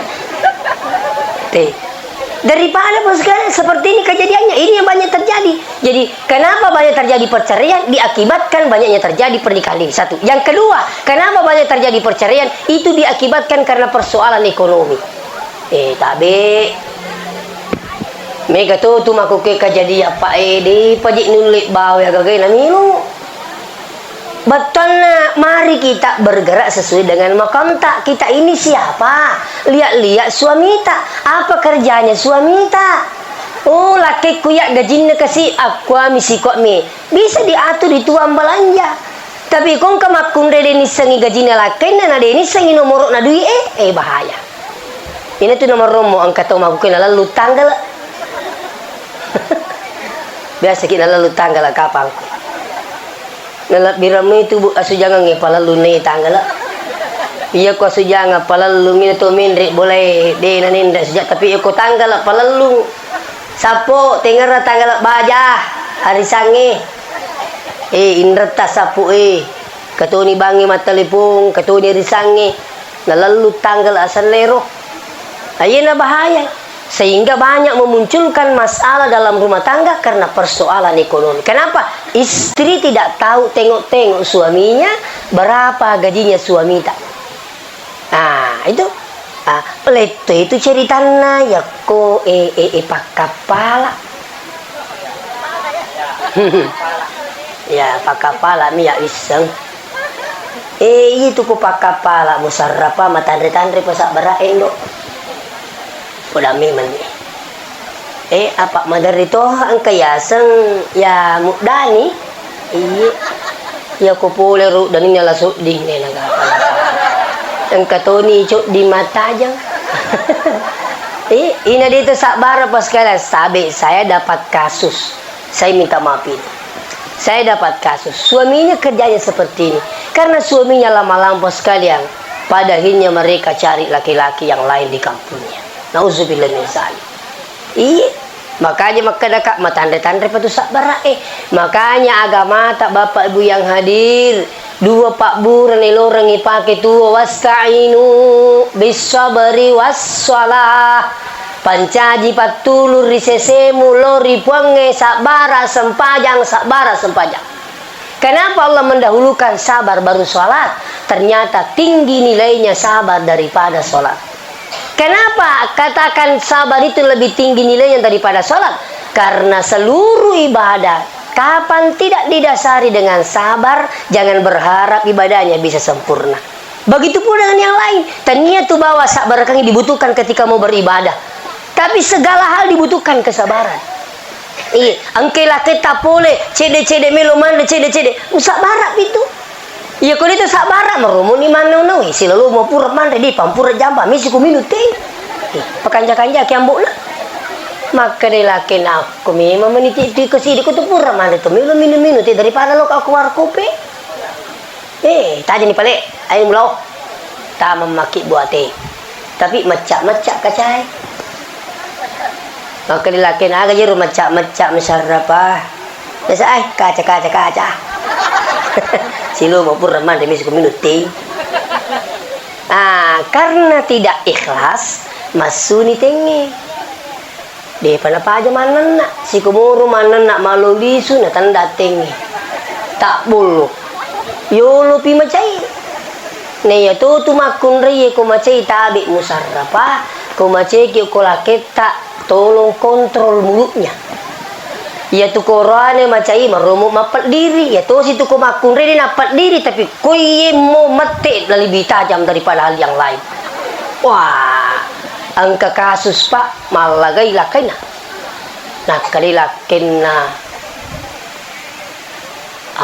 daripada sekarang seperti ini kejadiannya ini yang banyak terjadi. Jadi kenapa banyak terjadi perceraian diakibatkan banyaknya terjadi pernikahan ini satu. Yang kedua kenapa banyak terjadi perceraian itu diakibatkan karena persoalan ekonomi tabe mega tu maku ke kejadian apa di pajik nulik bawa ya gagai namilu betul na mari kita bergerak sesuai dengan makam tak kita ini siapa lihat suami tak apa kerjanya suami tak laki kuyak gajinya kasih aku misi kok mi bisa diatur di tuang belanja tapi kong kamakun dede ni sengi gajinya laki na dede ni sengi nomor na duit bahaya ini tuh nomor romo angkat maku ke lalu tanggal Biasa kita lalu tanggal kapang. Nalat biram itu asu jangan ngepala lu ne tanggal. Iya ko asu jangan pala lu ngine to mindri boleh de naninda sejak tapi ko tanggal pala lu. Sapo tengara tanggal baja hari sange. Inreta sapu katuni bangi matalipung katuni risange nalalu tanggal asal lero. Ayana bahaya sehingga banyak memunculkan masalah dalam rumah tangga karena persoalan ekonomi. Kenapa? Istri tidak tahu tengok-tengok suaminya berapa gajinya suami tak. Nah itu leto itu ceritanya ya ko pak kepala. Ya pak kepala mi ya iseng. Itu ko pak kepala musarrapa matandre-tandre pasak baraeng do. Udah memang apa madar itu ang kayasang ya mudani ya ko pole ru dan ini lasuk ding ne nagapala ang katoni cok di mata aja. Ini dito sa bara pas kala sabi saya dapat kasus, saya minta maaf itu saya dapat kasus suaminya kerjanya seperti ini karena suaminya lama-lama sekalian pada akhirnya mereka cari laki-laki yang lain di kampungnya. Nauzubillah min zalik. Makanya makadaka matandre-tandre patusak barae. Makanya agama tak bapak ibu yang hadir, dua pak buran orang ipake tuwa wasta'inu bisabri wassalah. Pancaji patulur risesemu lori puange sabara sempajang. Kenapa Allah mendahulukan sabar baru sholat? Ternyata tinggi nilainya sabar daripada sholat. Kenapa katakan sabar itu lebih tinggi nilainya daripada sholat? Karena seluruh ibadah kapan tidak didasari dengan sabar, jangan berharap ibadahnya bisa sempurna. Begitu pula dengan yang lain. Ternyata bahwa sabar kami dibutuhkan ketika mau beribadah. Tapi segala hal dibutuhkan kesabaran. Angkelah kita boleh cede-cede melomanda cede-cede. Sabar itu. Iya kalau itu sabara merumuni mana nawi silalu mau pura mana di pampura jamba misi ku minut pakanja-kanja kiambo na maka de laki aku memang meniti di kesini ku tu pura mana tu minum daripada lo aku war kopi tadi ni pale ayo mulau tak memaki buat tapi macak-macak kacai maka de laki naga jeru macak-macak mesarapa biasa kaca silo maupun reman demi minuti. Karena tidak ikhlas masuni tengi. De panapa aja mana nak si kumuru mana nak malu lisu na tanda tengi. Tak bulu. Yo lupi macai. Ne ya tu makun riye ko macai tabi musarrapa. Ko macai ki ko laketa tolong kontrol mulutnya. Ya tu korane macai marumu mapat diri ya tu situ ko makun ri napat diri tapi kuye mo mate lebih tajam daripada hal yang lain. Wah angka kasus pak malagay lakay na nakalilakin na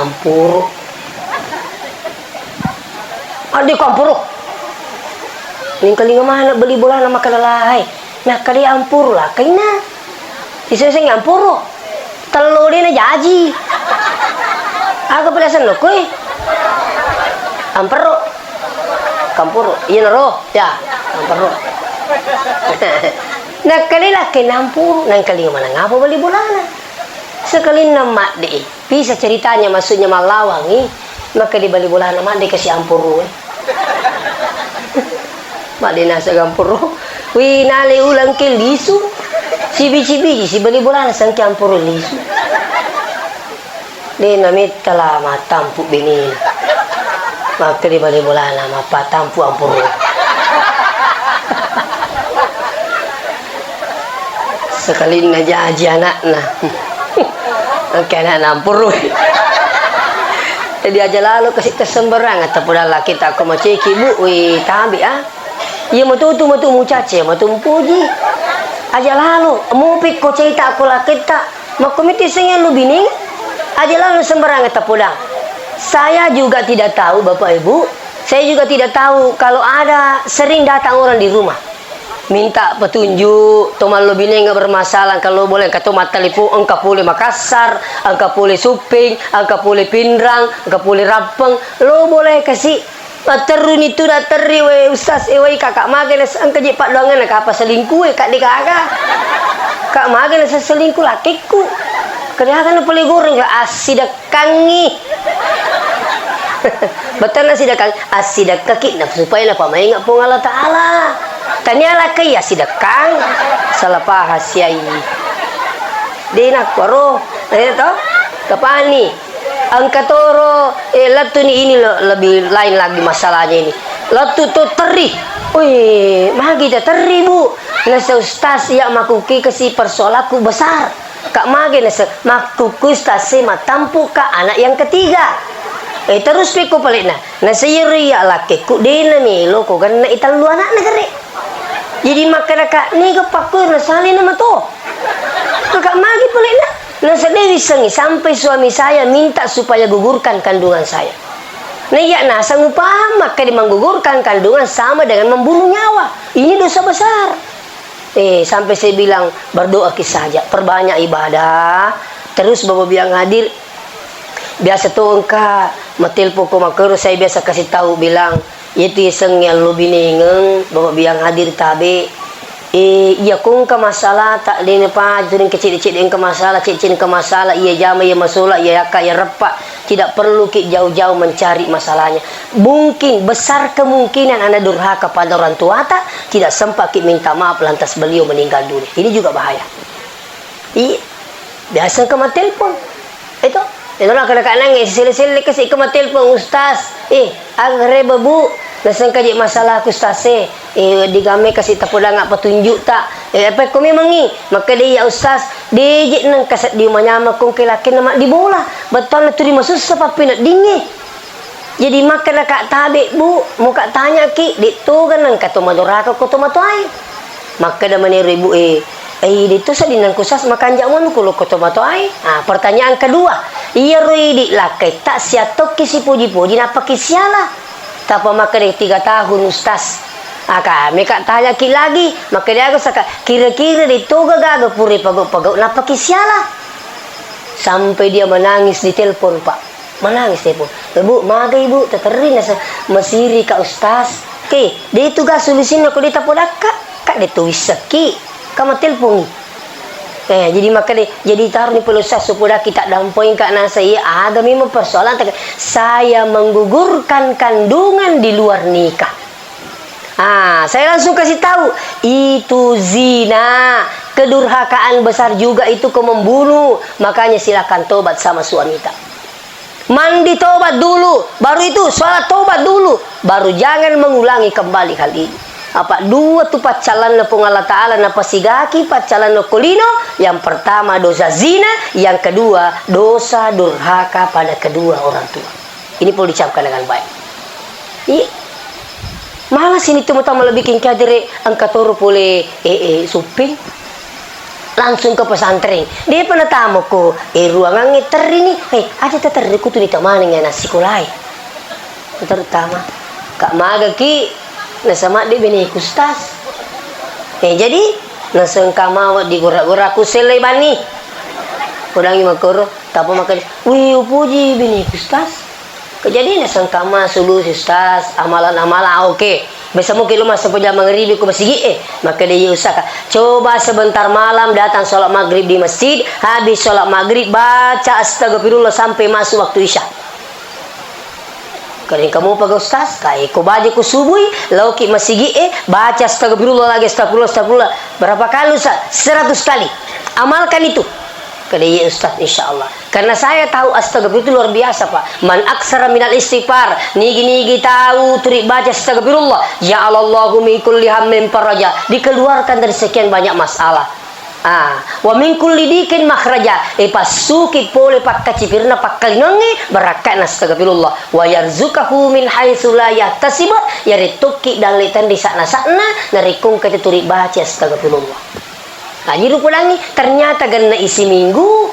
ampuro adik ampuro ning kalinga mana beli bola na makalalahay nakali ampuro lakay na iseseng ampuro telur ini jaji. Aku pelasan lo kuy. Ampero. Kampuro. Iya naro. Ya. Ampero. Nakali laki nampur. Nang kali mana ngapa beli bulana. Sekali nama deh. Bisa ceritanya maksudnya malawangi. Maka di bali bulana mak deh kasih ampuru. Mak deh nasa ampuru. Wih nale ulang kelisu. Cibi-cibi si beli bola sang campur lisu. Di namit kala matampu bini. Maka di beli bola nama patampu ampur. Sekali naja aja anak nah. Angke anak nampur. Jadi aja lalu kasih kesembarang atau pada laki tak kau macam ibu, wih tabi Iya matu mucace matu puji. Aja lalu mau pikir cerita aku lah kita makomiti sengen lu bining aja lalu sembarang eta pulang. Saya juga tidak tahu bapak ibu, saya juga tidak tahu kalau ada sering datang orang di rumah. minta petunjuk tomal lo bini nggak bermasalah kalau boleh kata mata lipu engkau boleh Makassar, engkau boleh Suping, engkau boleh Pindrang, engkau boleh Rampeng, lo boleh kasih terun itu dah teri we ustaz we kakak magen engkau je pak doangan apa selingkuh kak di kakak kak magen selingkuh lakiku kedahakan boleh goreng asidak kangi betul asidak kangi asidak kaki supaya apa mai ngap pong Allah taala tanya lah kaya sidakang salah pahas ya ini dinak waro itu kapani angkatoro latu ini lebih lain lagi masalahnya ini latu to teri wih magi dah teri bu nasa ustaz ya makuki kasi persolaku besar kak magi nasa makuku ustaz matampu ka anak yang ketiga terus piku pelik nasa yeri ya laki ku dina milo ko kan ital lu anak negeri jadi makan ni kepakur nasali nama tu. Kakak magi pelik nak. Nasa Dewi sengi sampai suami saya minta supaya gugurkan kandungan saya. Nah ya nasa ngupah maka dia menggugurkan kandungan sama dengan membunuh nyawa. Ini dosa besar. Sampai saya bilang berdoa saja, perbanyak ibadah. Terus bapak biang hadir. Biasa tu engkau metelpon ko makero saya biasa kasih tahu bilang itu iseng yang lu biningeng bapak biang hadir tabe iya kung ke masalah tak dene pa juring kecil-kecil yang ke masalah cicin ke masalah iya jama iya masalah iya yaka iya repak tidak perlu ki jauh-jauh mencari masalahnya mungkin besar kemungkinan anda durhaka pada orang tua tak tidak sempat ki minta maaf lantas beliau meninggal dunia ini juga bahaya iya biasa ke telepon itu itulah kadang-kadang nangis sila-sila kasi ke telepon ustaz agre babu nasang kaji masalah aku stase di kami kasih tapoda ngak petunjuk tak apa ko memangi maka dia ya ustaz dijik nang kasat di manyama kong kelaki nama di bola betul tu di masus apa pinat dingin jadi makan kak tabe bu muka tanya ki di tu kan nang kata madoraka ko to matoy maka da mani ribu itu sadi nang kusas makan jamun kulo ko to matoy pertanyaan kedua iya roi di lakai tak siatok ki si puji-puji napa ki siala tapi maka dia 3 tahun ustaz kami kak tanya ki lagi maka dia aku saka kira-kira di toga gaga puri pagok-pagok napa ki siala sampai dia menangis di telepon pak menangis telepon ibu maga ibu terterin mesiri kak ustaz dia tugas solusinya aku ditapodak kak dia tulis seki kamu telepon jadi maka dia jadi taruh ni perlu saya supaya kita dampoin kak nasa ada memang persoalan saya menggugurkan kandungan di luar nikah saya langsung kasih tahu itu zina kedurhakaan besar juga itu kau membunuh makanya silakan tobat sama suami tak mandi tobat dulu baru itu sholat tobat dulu baru jangan mengulangi kembali hal ini apa dua tu pacalan na Allah Ta'ala na pasigaki pacalan na kulino yang pertama dosa zina yang kedua dosa durhaka pada kedua orang tua ini perlu dicapkan dengan baik malas ini teman-teman lebih bikin kadire angkatoro pole suping langsung ke pesantren dia pernah tamu ko ruangan ngeter ini ada teter ku tu di tamane nga nasi kulai terutama kak maga ki nasama dia bini kustas jadi nasengka mau digura-gura ku selai bani kurangi makoro tapi makan wih puji bini kustas kejadian nasengka ma solusi ustaz amalan-amalan oke bisa mungkin lu masa punya maghribi ku masigi maka dia usaha coba sebentar malam datang sholat maghrib di masjid habis sholat maghrib baca astagfirullah sampai masuk waktu isya kalau kamu pakai ustaz, kai ko baca ku subuh, lauki masigi baca astagfirullah lagi astagfirullah. Berapa kali ustaz? 100 kali. Amalkan itu. Kata ya ustaz insyaallah. Karena saya tahu astagfirullah itu luar biasa pak. Man aksara minal istighfar, nigi tahu turi baca astagfirullah, ja'alallahu min kulli hammin faraja. Dikeluarkan dari sekian banyak masalah. Wa min kulli dikin makhraja pasuki pole pakkacipirna pakkalinongi barakat astagfirullah wa yarzukahu min haitsu la yahtasib yarituki dalitan di sakna-sakna narikung ketuturi baca astagfirullah jiru pulangi ternyata ganna isi minggu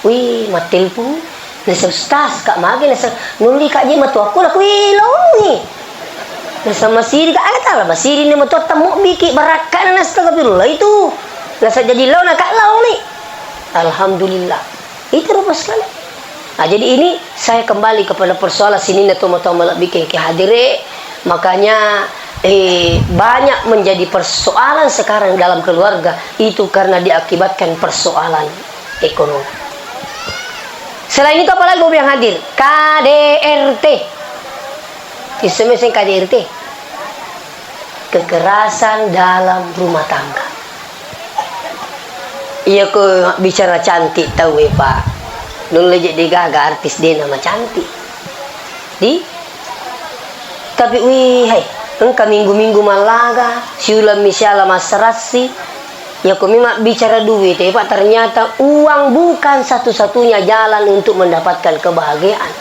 wih matelpon nasa ustaz kak magi nasa nuli kak je matu aku laku ilongi sama siri ka ata lah basiri ni motor temu biki barakan astagfirullah itu. Lah saja jadi law nak law ni. Alhamdulillah. Itu rupa sekali. Nah, jadi ini saya kembali kepada persoalan sini na tomo-tomo bikin ke hadire. Makanya banyak menjadi persoalan sekarang dalam keluarga itu karena diakibatkan persoalan ekonomi. Selain itu apalagi yang hadir? KDRT. Istilahnya KDRT. Kekerasan dalam rumah tangga. Iya ko bicara cantik tahu Pak. Dulu lejek digaga artis dia nama cantik. Tapi hai, engkau minggu-minggu malaga, siulam misyala masarasi. Ya ko memang bicara duit Pak, ternyata uang bukan satu-satunya jalan untuk mendapatkan kebahagiaan.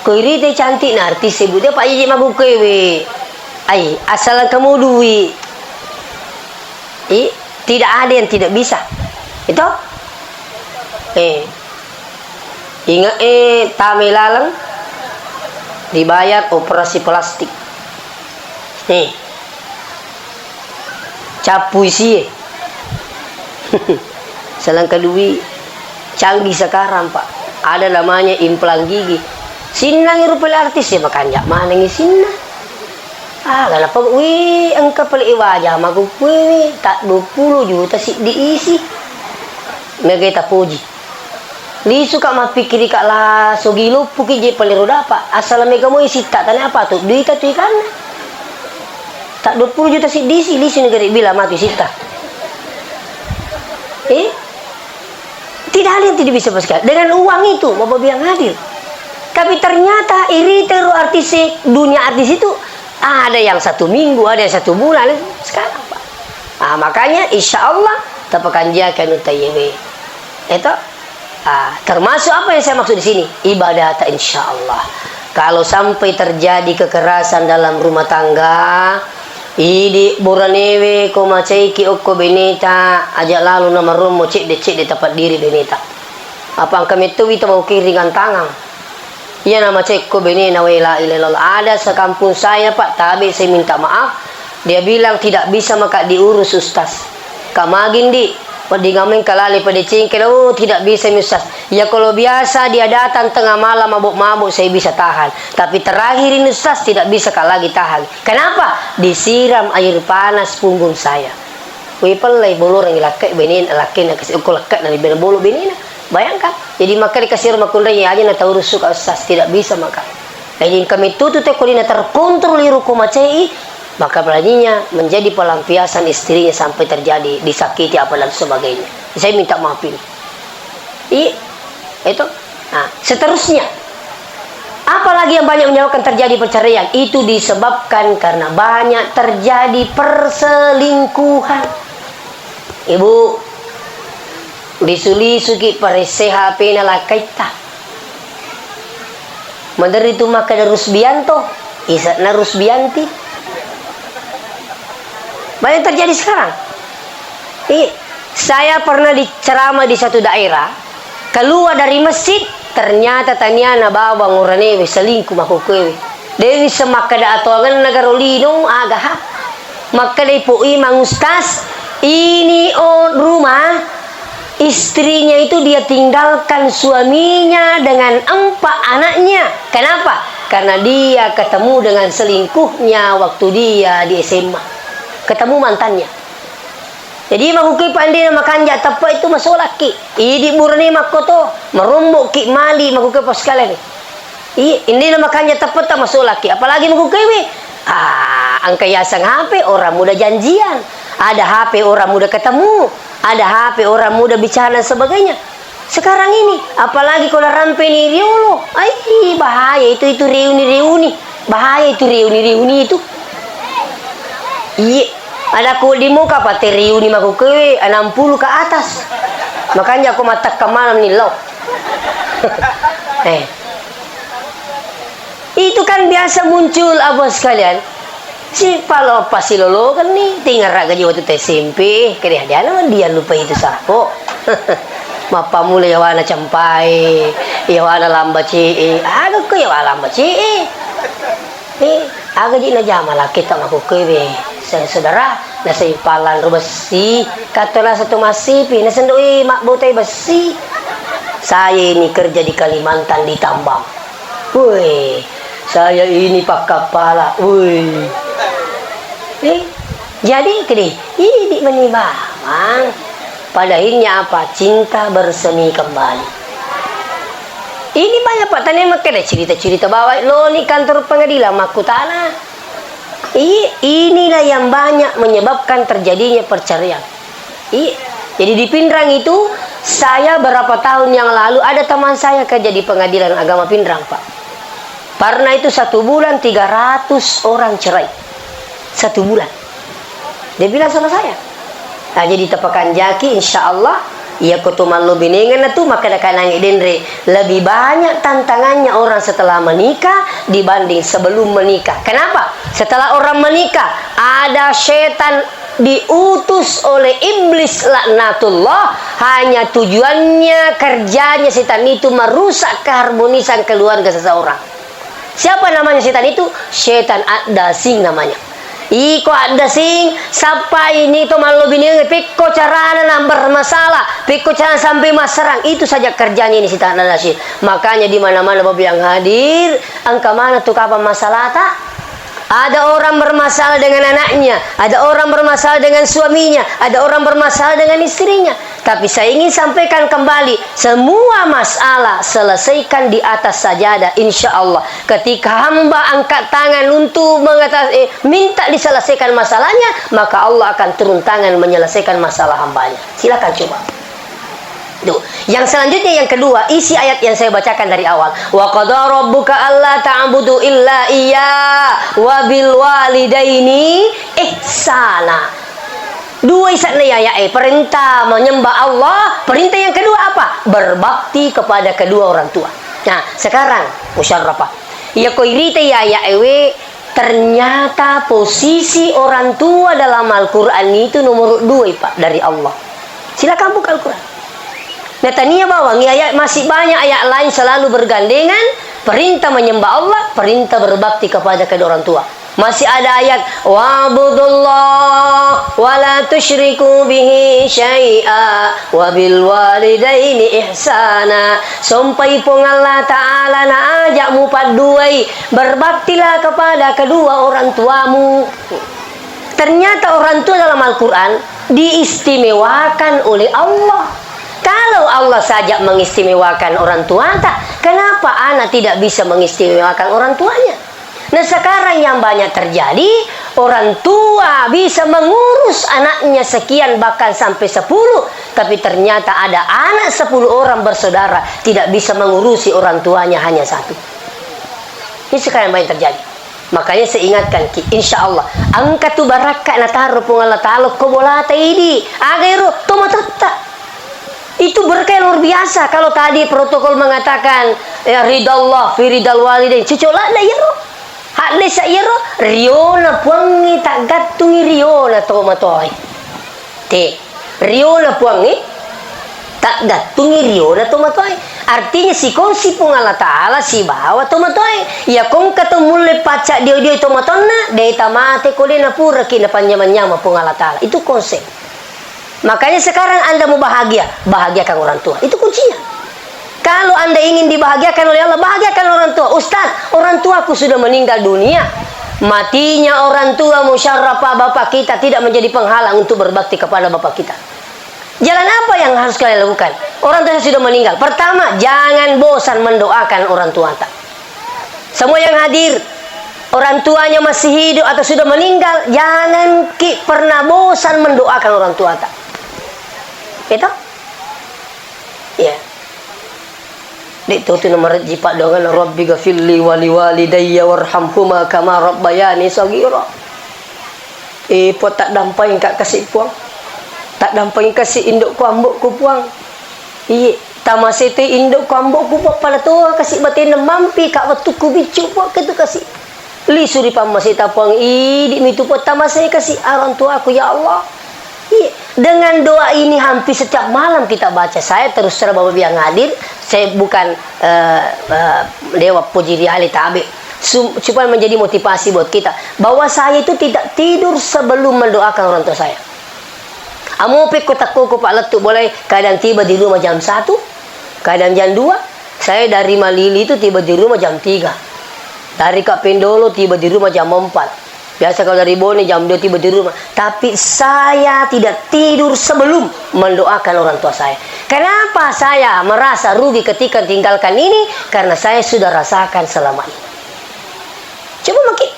Ko iri cantik na artis ibu dia Pak Yiji magu kewe. Asal kamu duit. Tidak ada yang tidak bisa. Itu? Ingat tame lalang dibayar operasi plastik. Capu isi. Selangkah duit canggih sekarang Pak. Ada namanya implan gigi. Sinang rupanya artis ya makanya mana ngi sinang. Kenapa engkau pelik wajah maku tak 20 juta sih diisi. Mereka tak puji. Li suka mah pikir kak lah sogilo puki je peliru dapat. Asal mereka mau isi tak tanya apa tuh duit tu ikan. Tak 20 juta sih diisi li negeri bila mati sita. Tidak ada yang tidak bisa pascal. Dengan uang itu mau biang hadir. Tapi ternyata iri teru artis dunia artis itu ada yang 1 minggu, ada yang 1 bulan sekarang Pak. Makanya insya Allah tapakan dia kan utayebe. Itu termasuk apa yang saya maksud di sini? Ibadah insya Allah. Kalau sampai terjadi kekerasan dalam rumah tangga, idi buranewe ko maceki okko beneta ajak lalu nama romo cek de tempat diri beneta. Apa kami itu mau kiringan tangan? Iya nama cek ko benena wela ilallah. Ada sekampung saya Pak, tapi saya minta maaf. Dia bilang tidak bisa maka diurus ustaz. Kamagin di ngamen kalali pada cingkel, tidak bisa ustaz. Ya kalau biasa dia datang tengah malam mabuk-mabuk saya bisa tahan. Tapi terakhir ini ustaz tidak bisa lagi tahan. Kenapa? Disiram air panas punggung saya. Pelai bolu orang lakai benin lakai nak kasih ukul lakai dari benin bolu benin. Bayangkan. Jadi maka dikasih rumah kundanya aja nak tahu suka ustaz tidak bisa maka. Jadi kami tutup tekolina terkontrol di ruko macai. Maka beraninya menjadi pelampiasan istrinya sampai terjadi disakiti apa dan sebagainya. Saya minta maaf ini. Itu. Nah, seterusnya. Apalagi yang banyak menyebabkan terjadi perceraian itu disebabkan karena banyak terjadi perselingkuhan. Ibu, disuli-suki pareseha pena lakaita. Menderita maka Rusbianto, isatna Rusbianti. Banyak terjadi sekarang. Saya pernah diceramah di satu daerah, keluar dari masjid, ternyata tanyana bawa ngurane selingkuh makukewe. Dewi semakada atuangan negara lino agah. Maka dipui mang ustaz, ini rumah istrinya itu dia tinggalkan suaminya dengan 4 anaknya. Kenapa? Karena dia ketemu dengan selingkuhnya waktu dia di SMA. Ketemu mantannya. Jadi makuki pandai makan jat tepat itu masuk laki. Idi burani makoto merumbuk ki mali makuki pas sekalian. Ini makan jat tepat tak masuk laki. Apalagi makuki we. Angka yasang HP orang muda janjian. Ada HP orang muda ketemu. Ada HP orang muda bicara dan sebagainya. Sekarang ini apalagi kalau rampe ni riulo. Bahaya itu reuni. Bahaya itu reuni itu. Ada aku di muka pati reuni maku kewe 60 ke atas. Makanya aku matak ke malam nih lo. Itu kan biasa muncul apa sekalian. Si palo pasti lolo kan nih tinggal raga waktu SMP. Kira dia lupa itu sapo. Mapa mulai yawana campai, yawana lamba ce. Aduh ko yawana lamba ce. Aga ji na jamala kita maku kebe. Saya saudara, na sa ipalan ro besi, katola satu masipi, na sendoi mak botai besi. Saya ini kerja di Kalimantan di tambang. Woi, saya ini pak kepala. Woi. Jadi kini, ini menimang. Pada akhirnya apa? Cinta bersemi kembali. Ini banyak pak tanya makanya cerita-cerita bawa lo ni kantor pengadilan makutana. Inilah yang banyak menyebabkan terjadinya perceraian. Jadi di Pindrang itu saya berapa tahun yang lalu ada teman saya kerja di pengadilan agama Pindrang pak. Karena itu 1 bulan 300 orang cerai. 1 bulan. Dia bilang sama saya. Nah, jadi tepakan jaki insya Allah ia kutuman lo biningan itu maka dakanang idendre lebih banyak tantangannya orang setelah menikah dibanding sebelum menikah. Kenapa? Setelah orang menikah ada setan diutus oleh iblis laknatullah, hanya tujuannya kerjanya setan itu merusak keharmonisan keluarga seseorang. Siapa namanya setan itu? Setan ad-dasing namanya. Iko ada sing sapa ini to malu bini pikko carana nambar masalah, pikko carana sampai maserang, itu saja kerjanya ini si tanah nasi. Makanya di mana-mana babi yang hadir, angka mana tuh kapan masalah tak? Ada orang bermasalah dengan anaknya, ada orang bermasalah dengan suaminya, ada orang bermasalah dengan istrinya. Tapi saya ingin sampaikan kembali, semua masalah selesaikan di atas sajadah insya Allah. Ketika hamba angkat tangan untuk minta diselesaikan masalahnya, maka Allah akan turun tangan menyelesaikan masalah hambanya. Silakan coba. Tuh. Yang selanjutnya yang kedua, isi ayat yang saya bacakan dari awal. Wa qadara rabbuka alla ta'budu illa iyyah wa bil walidaini ihsana. Dua isatnya ya, perintah menyembah Allah, perintah yang kedua apa? Berbakti kepada kedua orang tua. Nah, sekarang musyarrafah. Ya koirite ya ternyata posisi orang tua dalam Al-Qur'an itu nomor 2 Pak dari Allah. Silakan buka Al-Qur'an. Netania bawang ayat masih banyak ayat lain selalu bergandengan perintah menyembah Allah, perintah berbakti kepada kedua orang tua. Masih ada ayat wa'budullah wa la tusyriku bihi syai'a wa bil walidaini ihsana. Sampai pun Allah Ta'ala na ajakmu paduai berbaktilah kepada kedua orang tuamu. Ternyata orang tua dalam Al-Quran diistimewakan oleh Allah. Kalau Allah saja mengistimewakan orang tua, kenapa anak tidak bisa mengistimewakan orang tuanya? Nah sekarang yang banyak terjadi, orang tua bisa mengurus anaknya sekian bahkan sampai 10, tapi ternyata ada anak 10 orang bersaudara tidak bisa mengurusi orang tuanya hanya 1. Ini sekarang yang banyak terjadi. Makanya saya ingatkan insya Allah angkat tu barakat na taruh pun Allah Ta'ala kobolata ini agairu tomatata. Itu berkah luar biasa. Kalau tadi protokol mengatakan ya ridallah fi ridal walidain, cucola la yero. Hak le sa yero riona puangi tak gatungi riona tomatoi. Te riona puangi tak gatungi riona tomatoi. Artinya si konsi pun Allah Ta'ala si bawa tomatoi. Ya kong ketemu le pacak dia tomatonna de tamate kolena pura kina panjamanya pun Allah Ta'ala. Itu konsep. Makanya sekarang Anda mau bahagia, bahagiakan orang tua. Itu kuncinya. Kalau Anda ingin dibahagiakan oleh Allah, bahagiakan orang tua. Ustaz, orang tuaku sudah meninggal dunia. Matinya orang tua musyarrafah bapak kita tidak menjadi penghalang untuk berbakti kepada bapak kita. Jalan apa yang harus kalian lakukan? Orang tua sudah meninggal. Pertama, jangan bosan mendoakan orang tua. Semua yang hadir, orang tuanya masih hidup atau sudah meninggal, jangan pernah bosan mendoakan orang tua. Itu? Ya. Itu nomor jipak dengan Rabbi ghafirli wa liwalidayya warhamhuma kama rabbayani shaghira. Po tak dampai kak kasih puang. Tak dampai kasih induk ku ambuk ku puang. Iye, tamasete induk ku ambuk ku pada tua kasih batin mampi kak watu ku bicu puang ketu kasih. Li suri pamasita puang di mitu po tamasai kasih orang tua aku ya Allah. Dengan doa ini hampir setiap malam kita baca. Saya terus terang Bapak yang hadir, saya bukan dewa puji riali tabe. supaya menjadi motivasi buat kita bahwa saya itu tidak tidur sebelum mendoakan orang tua saya. Amo pe kotak-koko Pak Letuk boleh kadang tiba di rumah jam 1, kadang jam 2. Saya dari Malili itu tiba di rumah jam 3. Dari Kak Pendolo tiba di rumah jam 4. Biasa kalau dari Bone jam 2 tiba di rumah. Tapi saya tidak tidur sebelum mendoakan orang tua saya. Kenapa saya merasa rugi ketika tinggalkan ini? Karena saya sudah rasakan selama ini. Coba makin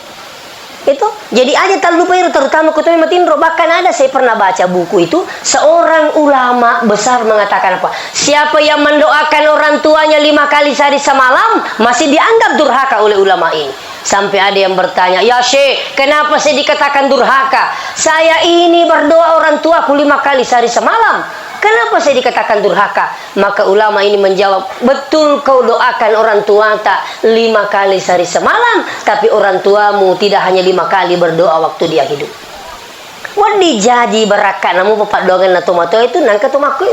itu jadi aja tak lupa itu, terutama Kutumi Matindro. Bahkan ada, saya pernah baca buku itu, seorang ulama besar mengatakan apa, siapa yang mendoakan orang tuanya 5 kali sehari semalam masih dianggap durhaka oleh ulama ini. Sampai ada yang bertanya, ya Syekh, kenapa saya dikatakan durhaka? Saya ini berdoa orang tuaku 5 kali sehari semalam, kenapa saya dikatakan durhaka? Maka ulama ini menjawab, betul kau doakan orang tua tak 5 kali sehari semalam, tapi orang tuamu tidak hanya 5 kali berdoa waktu dia hidup. Wadi jadi berakat namu bapak doangan na tomato itu nangka tomaku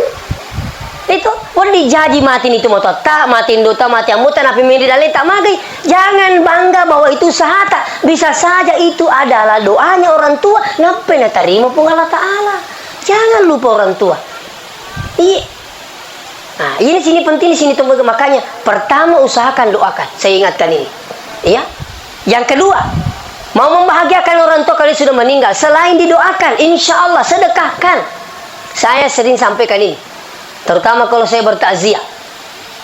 itu wadi jadi mati itu moto tak mati dota mati amutan api mindi dalih tak magai. Jangan bangga bahwa itu usaha tak, bisa saja itu adalah doanya orang tua nape na tarima pun Allah Ta'ala. Jangan lupa orang tua. Iya. Nah, ini sini penting, di sini teman, makanya pertama usahakan doakan. Saya ingatkan ini. Iya. Yang kedua, mau membahagiakan orang tua kalau sudah meninggal, selain didoakan, insya Allah sedekahkan. Saya sering sampaikan ini, terutama kalau saya bertakziah.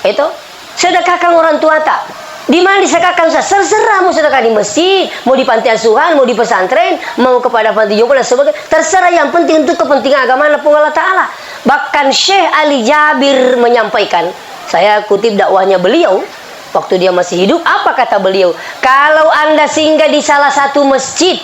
Itu sedekahkan orang tua tak. Di mana disedekahkan? Terserah, mau sedekah di masjid, mau di panti asuhan, mau di pesantren, mau kepada panti jompo dan sebagainya. Terserah, yang penting untuk kepentingan agama Allah Ta'ala. Bahkan Syekh Ali Jabir menyampaikan, saya kutip dakwahnya beliau waktu dia masih hidup. Apa kata beliau? Kalau Anda singgah di salah satu masjid,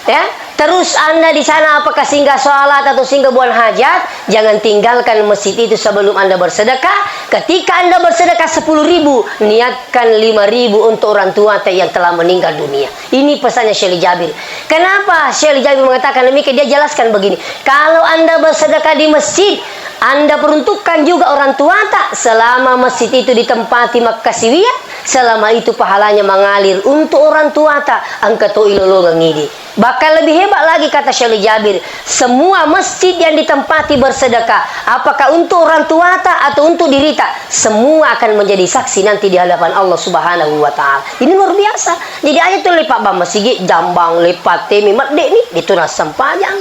ya, terus Anda di sana apakah singgah sholat atau singgah buang hajat, jangan tinggalkan masjid itu sebelum Anda bersedekah. Ketika Anda bersedekah 10.000, niatkan 5.000 untuk orang tua yang telah meninggal dunia. Ini pesannya Syekh Jabir. Kenapa Syekh Jabir mengatakan demikian? Dia jelaskan begini, kalau Anda bersedekah di masjid, Anda peruntukkan juga orang tua tak, selama masjid itu ditempati makasihiyah, selama itu pahalanya mengalir untuk orang tua tak, angkat ilolongan ini. Bahkan lebih hebat lagi kata Syekh Jabir, semua masjid yang ditempati bersedekah, apakah untuk orang tua tak atau untuk diri tak, semua akan menjadi saksi nanti di hadapan Allah Subhanahu wa Ta'ala. Ini luar biasa. Jadi ayat itu lepak bang masjid jambang lepat temi madek ni itu nasam panjang.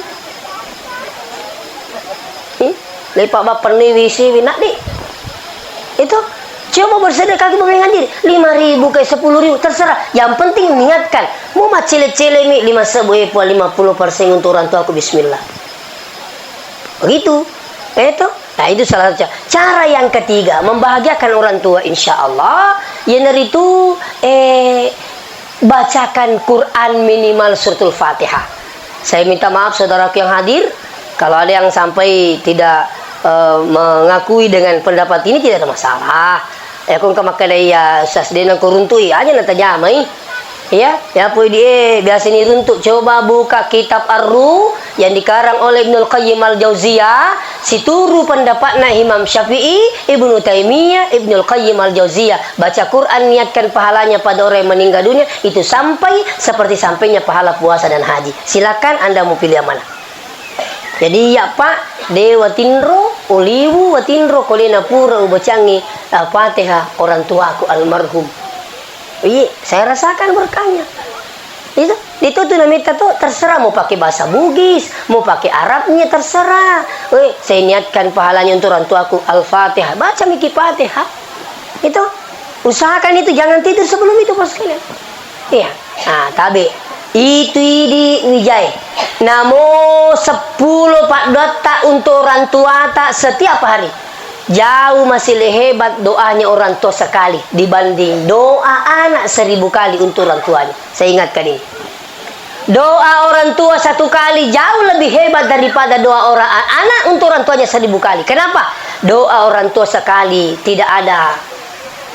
Lepak bapak ni wisi nak di itu coba bersedekah kita boleh ngadir 5.000 ke 10.000 terserah, yang penting niatkan mau macile-cile mi 50% untuk orang tua aku, bismillah begitu itu. Nah itu salah satu cara. Yang ketiga, membahagiakan orang tua insya Allah, yaitu bacakan Quran minimal suratul Fatihah. Saya minta maaf saudaraku yang hadir kalau ada yang sampai tidak mengakui dengan pendapat ini, tidak ada masalah. Ya kung kamakadaya ya sasdena ko runtui aja nata jamai. Ya pwede biasa ni runtuk. Coba buka kitab Ar-Ruh yang dikarang oleh Ibnul Qayyim Al-Jauziyah, situru pendapatna Imam Syafi'i, Ibnu Taimiyah, Ibnul Qayyim Al-Jauziyah. Baca Quran, niatkan pahalanya pada orang yang meninggal dunia itu sampai seperti sampainya pahala puasa dan haji. Silakan Anda mau pilih yang mana. Jadi ya Pak, Dewa Tindro, Uliwu Watindro, Kolena Pura, Ubacangi, Fatihah orang tua aku almarhum. Iya, saya rasakan berkahnya. Itu tuh namanya tuh terserah mau pakai bahasa Bugis, mau pakai Arabnya terserah. Saya niatkan pahalanya untuk orang tua aku Al-Fatihah, baca Miki Fatihah. Itu usahakan itu, jangan tidur sebelum itu pas kalian. Iya, nah tabe. Itu di Wijay namo 10 Pak Dota untuk orang tua tak setiap hari. Jauh masih hebat doanya orang tua sekali dibanding doa anak 1000 kali untuk orang tuanya. Saya ingatkan ini, doa orang tua 1 kali jauh lebih hebat daripada doa orang anak untuk orang tuanya 1000 kali. Kenapa? Doa orang tua sekali tidak ada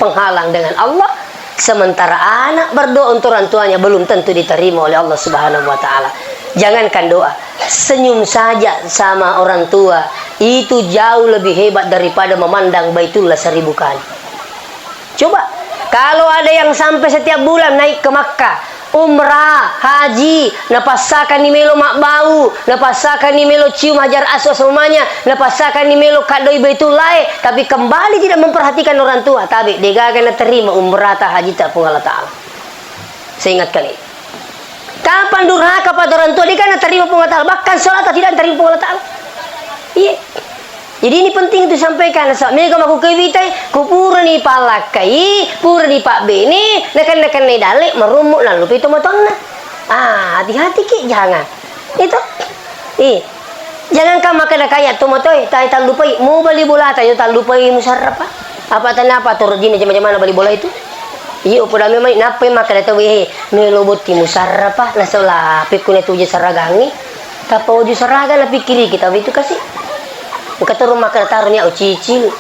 penghalang dengan Allah, sementara anak berdoa untuk orang tuanya belum tentu diterima oleh Allah Subhanahu wa Ta'ala. Jangankan doa, senyum saja sama orang tua itu jauh lebih hebat daripada memandang Baitullah 1000 kali. Coba Kalau ada yang sampai setiap bulan naik ke Makkah, umrah, haji, napasakan ni melo mak bau, napasakan ni melo cium hajar aswad semuanya, napasakan ni melo kadoi Baitullah, tapi kembali tidak memperhatikan orang tua, tapi dia akan terima umrah ta haji ta pun Allah Taala. Saya ingat kali. Kapan durhaka pada orang tua dia kan terima pun Allah Taala, bahkan salat tidak terima pun Allah Taala. Iya. Jadi ini penting itu sampaikan. Mereka maku kewitai, kupura ni palakai, pura ni pak beni, nekan ni dalik merumuk lalu itu motonna. Hati-hati ki jangan. Itu. Jangan kamu makan kaya tu motoi, tak lupai. Mau beli bola tak tak lupai musarraf. Apa tanya apa tu rejim macam mana beli bola itu? Iya, pada memang napa makan itu melobot ti musarraf lah solah pikun itu je saragangi. Tapau je saragan lah pikiri kita itu kasih. Kata rumah kena taruhnya cicil.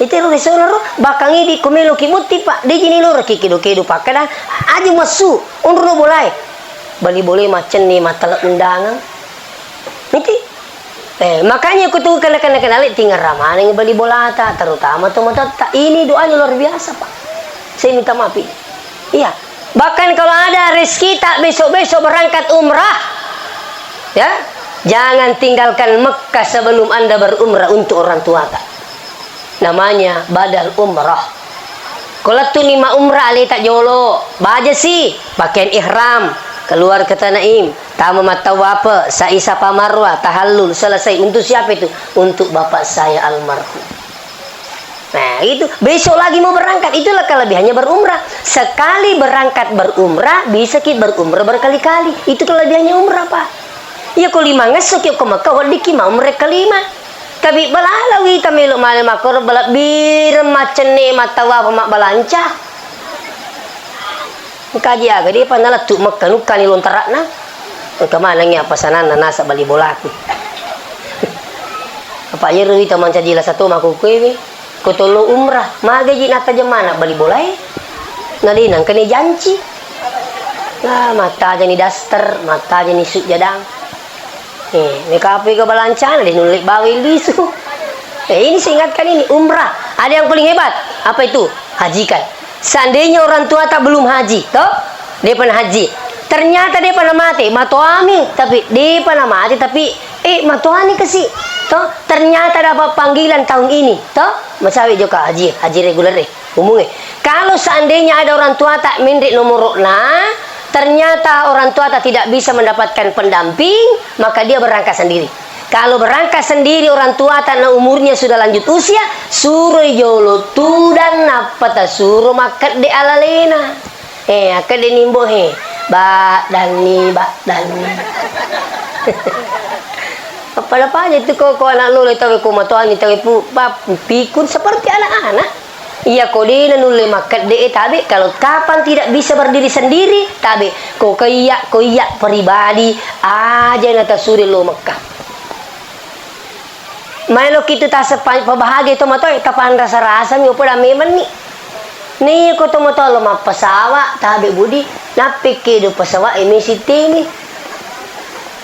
Itu risau ro bakangi di komelo kimuti pak. Di jini lo kikido pak kada aja masu unru boleh. Bali boleh macam ni matalak undangan. Nanti makanya aku tuh kena tinggal ramah yang bali bola ta terutama tuh mata ini doanya luar biasa pak. Saya minta maaf. Iya. Bahkan kalau ada rezeki tak besok-besok berangkat umrah. Ya. Jangan tinggalkan Mekah sebelum Anda berumrah untuk orang tua tak. Namanya badal umrah. Kalau tu ni umrah ali tak jolo, baja sih pakaian ihram, keluar ke Tanaim, tamu matawapa, sa'i safa marwah, tahallul, selesai. Untuk siapa itu? Untuk bapak saya almarhum. Nah, itu besok lagi mau berangkat. Itulah kelebihannya berumrah. Sekali berangkat berumrah, bisa kita berumrah berkali-kali. Itu kelebihannya umrah, Pak. Ya ko lima ngesok yo ko Makkah di ki mau mereka lima. Tapi balalawi ta melo mal makor bala bir macene matawa mak balanca. Kaji aga dia panala tu Makkah nu kani lontarakna. Ke mana nya pasanan nasa bali bolaku. Apa ye ruwi ta manca jila satu maku kuwi. Ko tolo umrah, magaji nata jamana bali bolai. Nalinang kani janji. Nah, mata aja ni daster, mata aja ni suk jadang. Ini kapi ke balancana dia nulik bawi lisu. Ini saya ingatkan ini umrah. Ada yang paling hebat. Apa itu? Hajikan. Seandainya orang tua tak belum haji, toh dia pernah haji. Ternyata dia pernah mati, matoami. Tapi dia pernah mati, tapi matoami kasih. Toh ternyata dapat panggilan tahun ini, toh masawi juga haji reguler umumnya. Kalau seandainya ada orang tua tak mendek nomor ternyata orang tua tak tidak bisa mendapatkan pendamping, maka dia berangkat sendiri. Kalau berangkat sendiri orang tua tak umurnya sudah lanjut usia, suruh jolo tu dan apa tak suruh makan de alalena. Akan de nimbo bak dan ni. Apa aja itu kau anak lo tahu kau matuan ni tahu pikun seperti anak-anak. Iya kau dia nulis makan de tapi kalau kapan tidak bisa berdiri sendiri tapi kau kayak pribadi aja nata suri lo Mekah. Main lo kita tak sepanjang bahagia itu matoi kapan rasa mi pada memang ni kau tu matoi lo mak pesawat tapi budi napi ke do pesawat emisi timi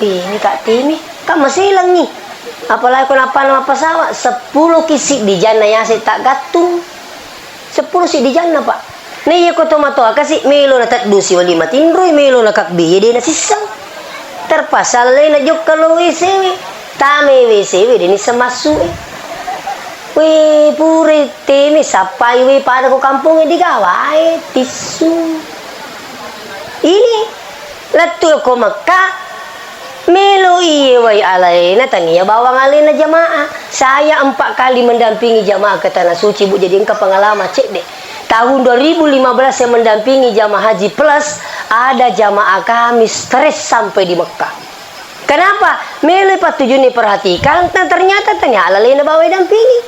ini kak timi kan masih hilang ni apalagi kau napa nama pesawat 10 kisik di jana yang saya tak gatung 10 si di jana pak. Nih ya koto mato kasih melo na tatdusi wali matindroy melo na kakbiye di na sisang. Terpasal na jok kalau WCW. Tame WCW di ni semasu pure teme sapai pada ko kampung di gawai tisu. Ini latu ko Mekah melo iye wai alaina tania bawang alaina jamaah. Saya 4 kali mendampingi jamaah ke tanah suci Bu, jadi engkau pengalaman cek deh. Tahun 2015 saya mendampingi jamaah haji plus ada jamaah kami stres sampai di Mekah. Kenapa? Melo pas tujuan perhatikan ternyata tanya alaina bawa dampingi.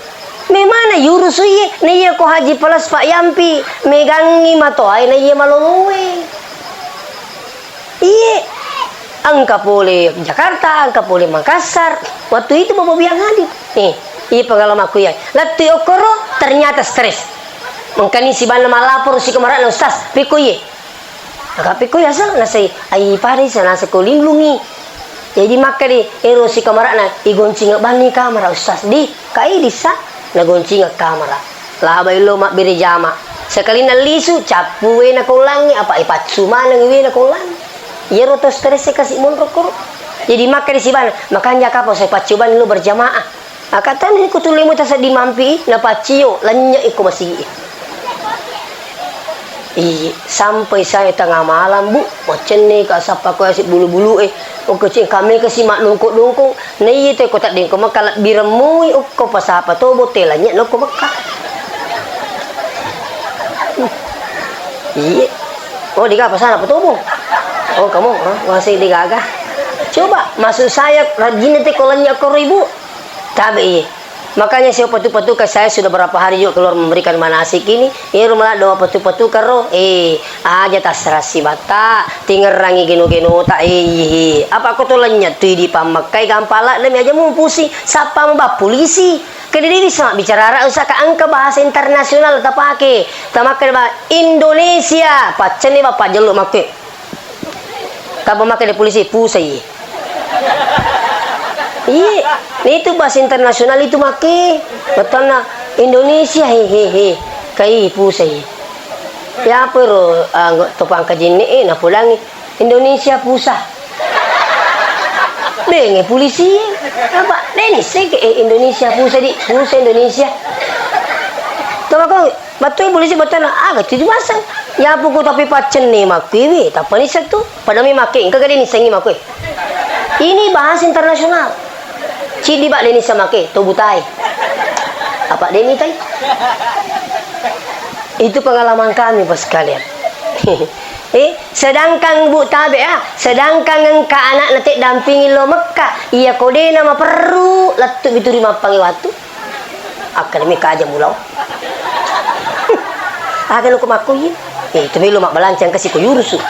Memana yurus iye nih ko haji plus Pak Yampi megangi matoai na iye malolue. Iye angka boleh Jakarta, angka boleh Makassar. Waktu itu Bapak biang hadir. Ini pengalaman aku ya. Lati okoro ternyata stres. Mengkani si bana malapor si kemaran Ustaz, piko ye. Agak piko ya sah nasi ai pare sana sekolinglungi. Jadi maka di ero si kamaran na igoncing bani kamera Ustaz di kai disa na goncing kamera. lah bailo mak beri jama sekali na lisu capu we na kulangi apa ipatsu mana we na kulangi ya roto stres kasih monrokor jadi makan di sibana makanya kapo saya pacuban lu berjamaah akatan ni kutulimu tasa di mampi na pacio lanya iko masih sampai saya tengah malam bu macam ni kak sapa ko si bulu-bulu o kecing kami kasi mak lungkuk-lungkuk nei te ko tak ding ko makalat biremui o ko pasapa to botelanya no ko maka oh di apa sana petubo oh kamu masih di gagah coba masuk saya rajin te ko lanya ko ribu tabe makanya saya patu-patu ke saya sudah berapa hari juga keluar memberikan manasik ini rumah doa patu-patu karo aja tas rasi bata tinggal rangi geno-geno tak apa aku tolanya tuh di pamakai gampala demi aja mau pusing siapa mau polisi kediri bisa bicara arah usah ke angka bahasa internasional tak pakai tak makan Indonesia pacen nih bapak jeluk make kamu makan di polisi pusing itu bahasa internasional itu make betul na Indonesia hehehe kai pusai ya pero topang kajin ni na pulangi Indonesia pusah denge polisi apa deni seke Indonesia pusah di pusah Indonesia to ko betul polisi betul na agak tujuh masang ya puku tapi pacen ni makwi tapi ni satu pada mi make engka gade ni sengi makwe ini bahasa internasional Cidi bak deni sama ke, to butai. Apa deni tai? Itu pengalaman kami bos sekalian. Sedangkan bu tabe sedangkan engka anak nanti dampingi lo Mekah, iya kode nama perlu latu itu lima pangi watu. Akademik aja mulau. Akan lu kemakuin. Itu lo mak balancang kasih ko yurusu.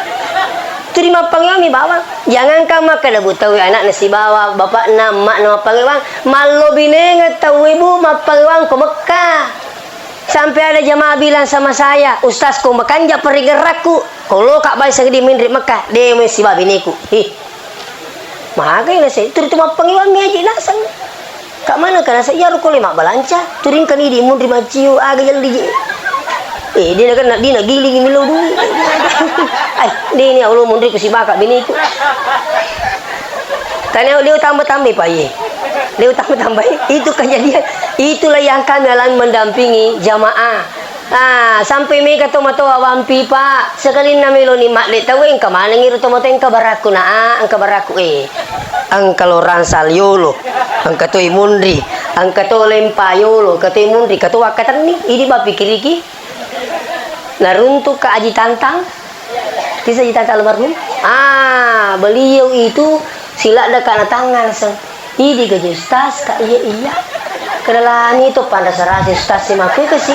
Terima panggil bawa jangan kamu kada tahu anak nasi bawa bapak nama nama panggilwang malo bineng tahu ibu ma panggilwang ke Mekah sampai ada jamaah bilang sama saya ustaz kau makan ja perigeraku kalau kak bayi segede mindri Mekah dia mesti babineku makanya saya itu ma panggilwang aja nasang kak mana kana saya ruko lima balanca turing kan di mundri maciu aga jeli dia nak giling milu dulu. Dia ni Allah mundri ku si bakak bini ku. Karena dia tambah-tambah Pak ye. Dia tambah-tambah itu kejadian. Itulah yang kami alami mendampingi jamaah. Sampai mereka tomato awampi Pak. Sekali namilo ni mak le tahu engka mana ngiru tomato engka baraku engka baraku angka loran salyolo. Angka to mundri, angka to lempayolo, kata mundri, kata wakatan ni ini ba pikir iki. Naruntuk ke Aji Tantang kisah Aji Tantang almarhum beliau itu sila ada kana tangan ini gaji ustaz kak iya kedalani itu pandas rasa ustaz si makui kasi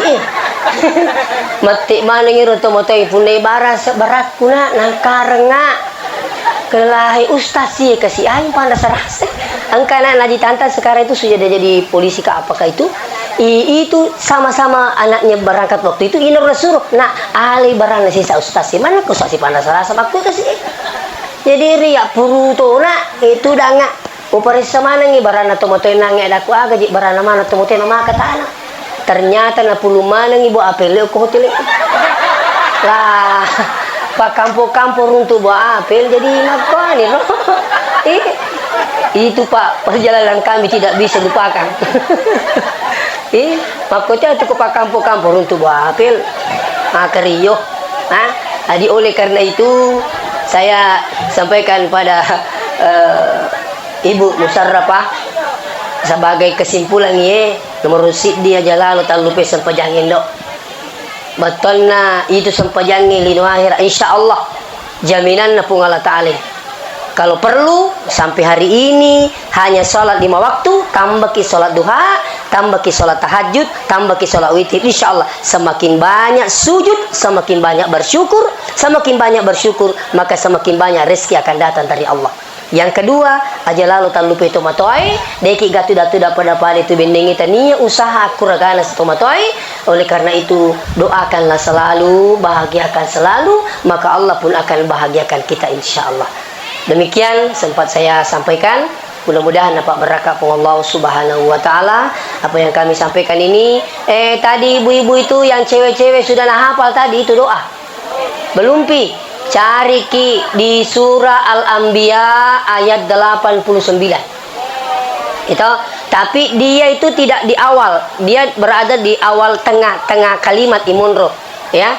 mati mana ngiru tomotoi punai baras barakuna nangkarenga kedalahi ustaz si kasi aing pandas rasa angkana Aji Tantang sekarang itu sudah jadi polisi ke apakah itu sama-sama anaknya berangkat waktu itu ini suruh nah alih barang sisa ustaz si mana kau si panas rasa aku kasih jadi riak puru tu nak itu dah ngak upari sama nangi barang atau motor nangi ada aku agak jadi barang mana atau motor nama kata anak ternyata na puluh mana ibu apel aku hotel lah pak kampung-kampung untuk buat apel jadi makan ni itu Pak perjalanan kami tidak bisa lupakan. Makanya cukup pak kampung-kampung untuk buat apel keriyo. Jadi oleh karena itu saya sampaikan pada Ibu Musarrafah sebagai kesimpulan nomor rusid dia jalalu tak lupa sempajangin dok. Betulna itu sempajangin lino akhir insyaallah jaminan na pung Allah Ta'ala. Kalau perlu sampai hari ini hanya sholat 5 waktu, tambah ki sholat duha, tambah ki sholat tahajud, tambah ki sholat witir. Insya Allah semakin banyak sujud, semakin banyak bersyukur, maka semakin banyak rezeki akan datang dari Allah. Yang kedua, aja lalu tak lupa itu matoi, deki gatu datu dapat itu bendengi tania usaha kuragana matoi. Oleh karena itu doakanlah selalu, bahagiakan selalu, maka Allah pun akan bahagiakan kita insya Allah. Demikian sempat saya sampaikan. Mudah-mudahan dapat berkah pun Allah Subhanahu wa taala. Apa yang kami sampaikan ini, tadi ibu-ibu itu yang cewek-cewek sudah hafal tadi itu doa. Belum pi? Cari ki di surah Al-Anbiya ayat 89. Itu, tapi dia itu tidak di awal, dia berada di awal tengah kalimat imunroh, ya.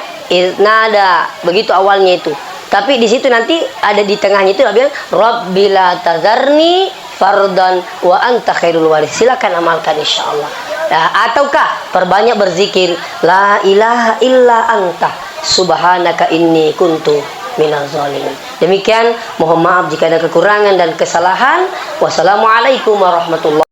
Nada begitu awalnya itu. Tapi di situ nanti ada di tengahnya itu bilang Rabbila tazarni fardan wa anta khairul waris. Silakan amalkan insyaallah. Nah, ataukah perbanyak berzikir la ilaha illa anta subhanaka inni kuntu minaz zalimin. Demikian, mohon maaf jika ada kekurangan dan kesalahan. Wassalamualaikum warahmatullahi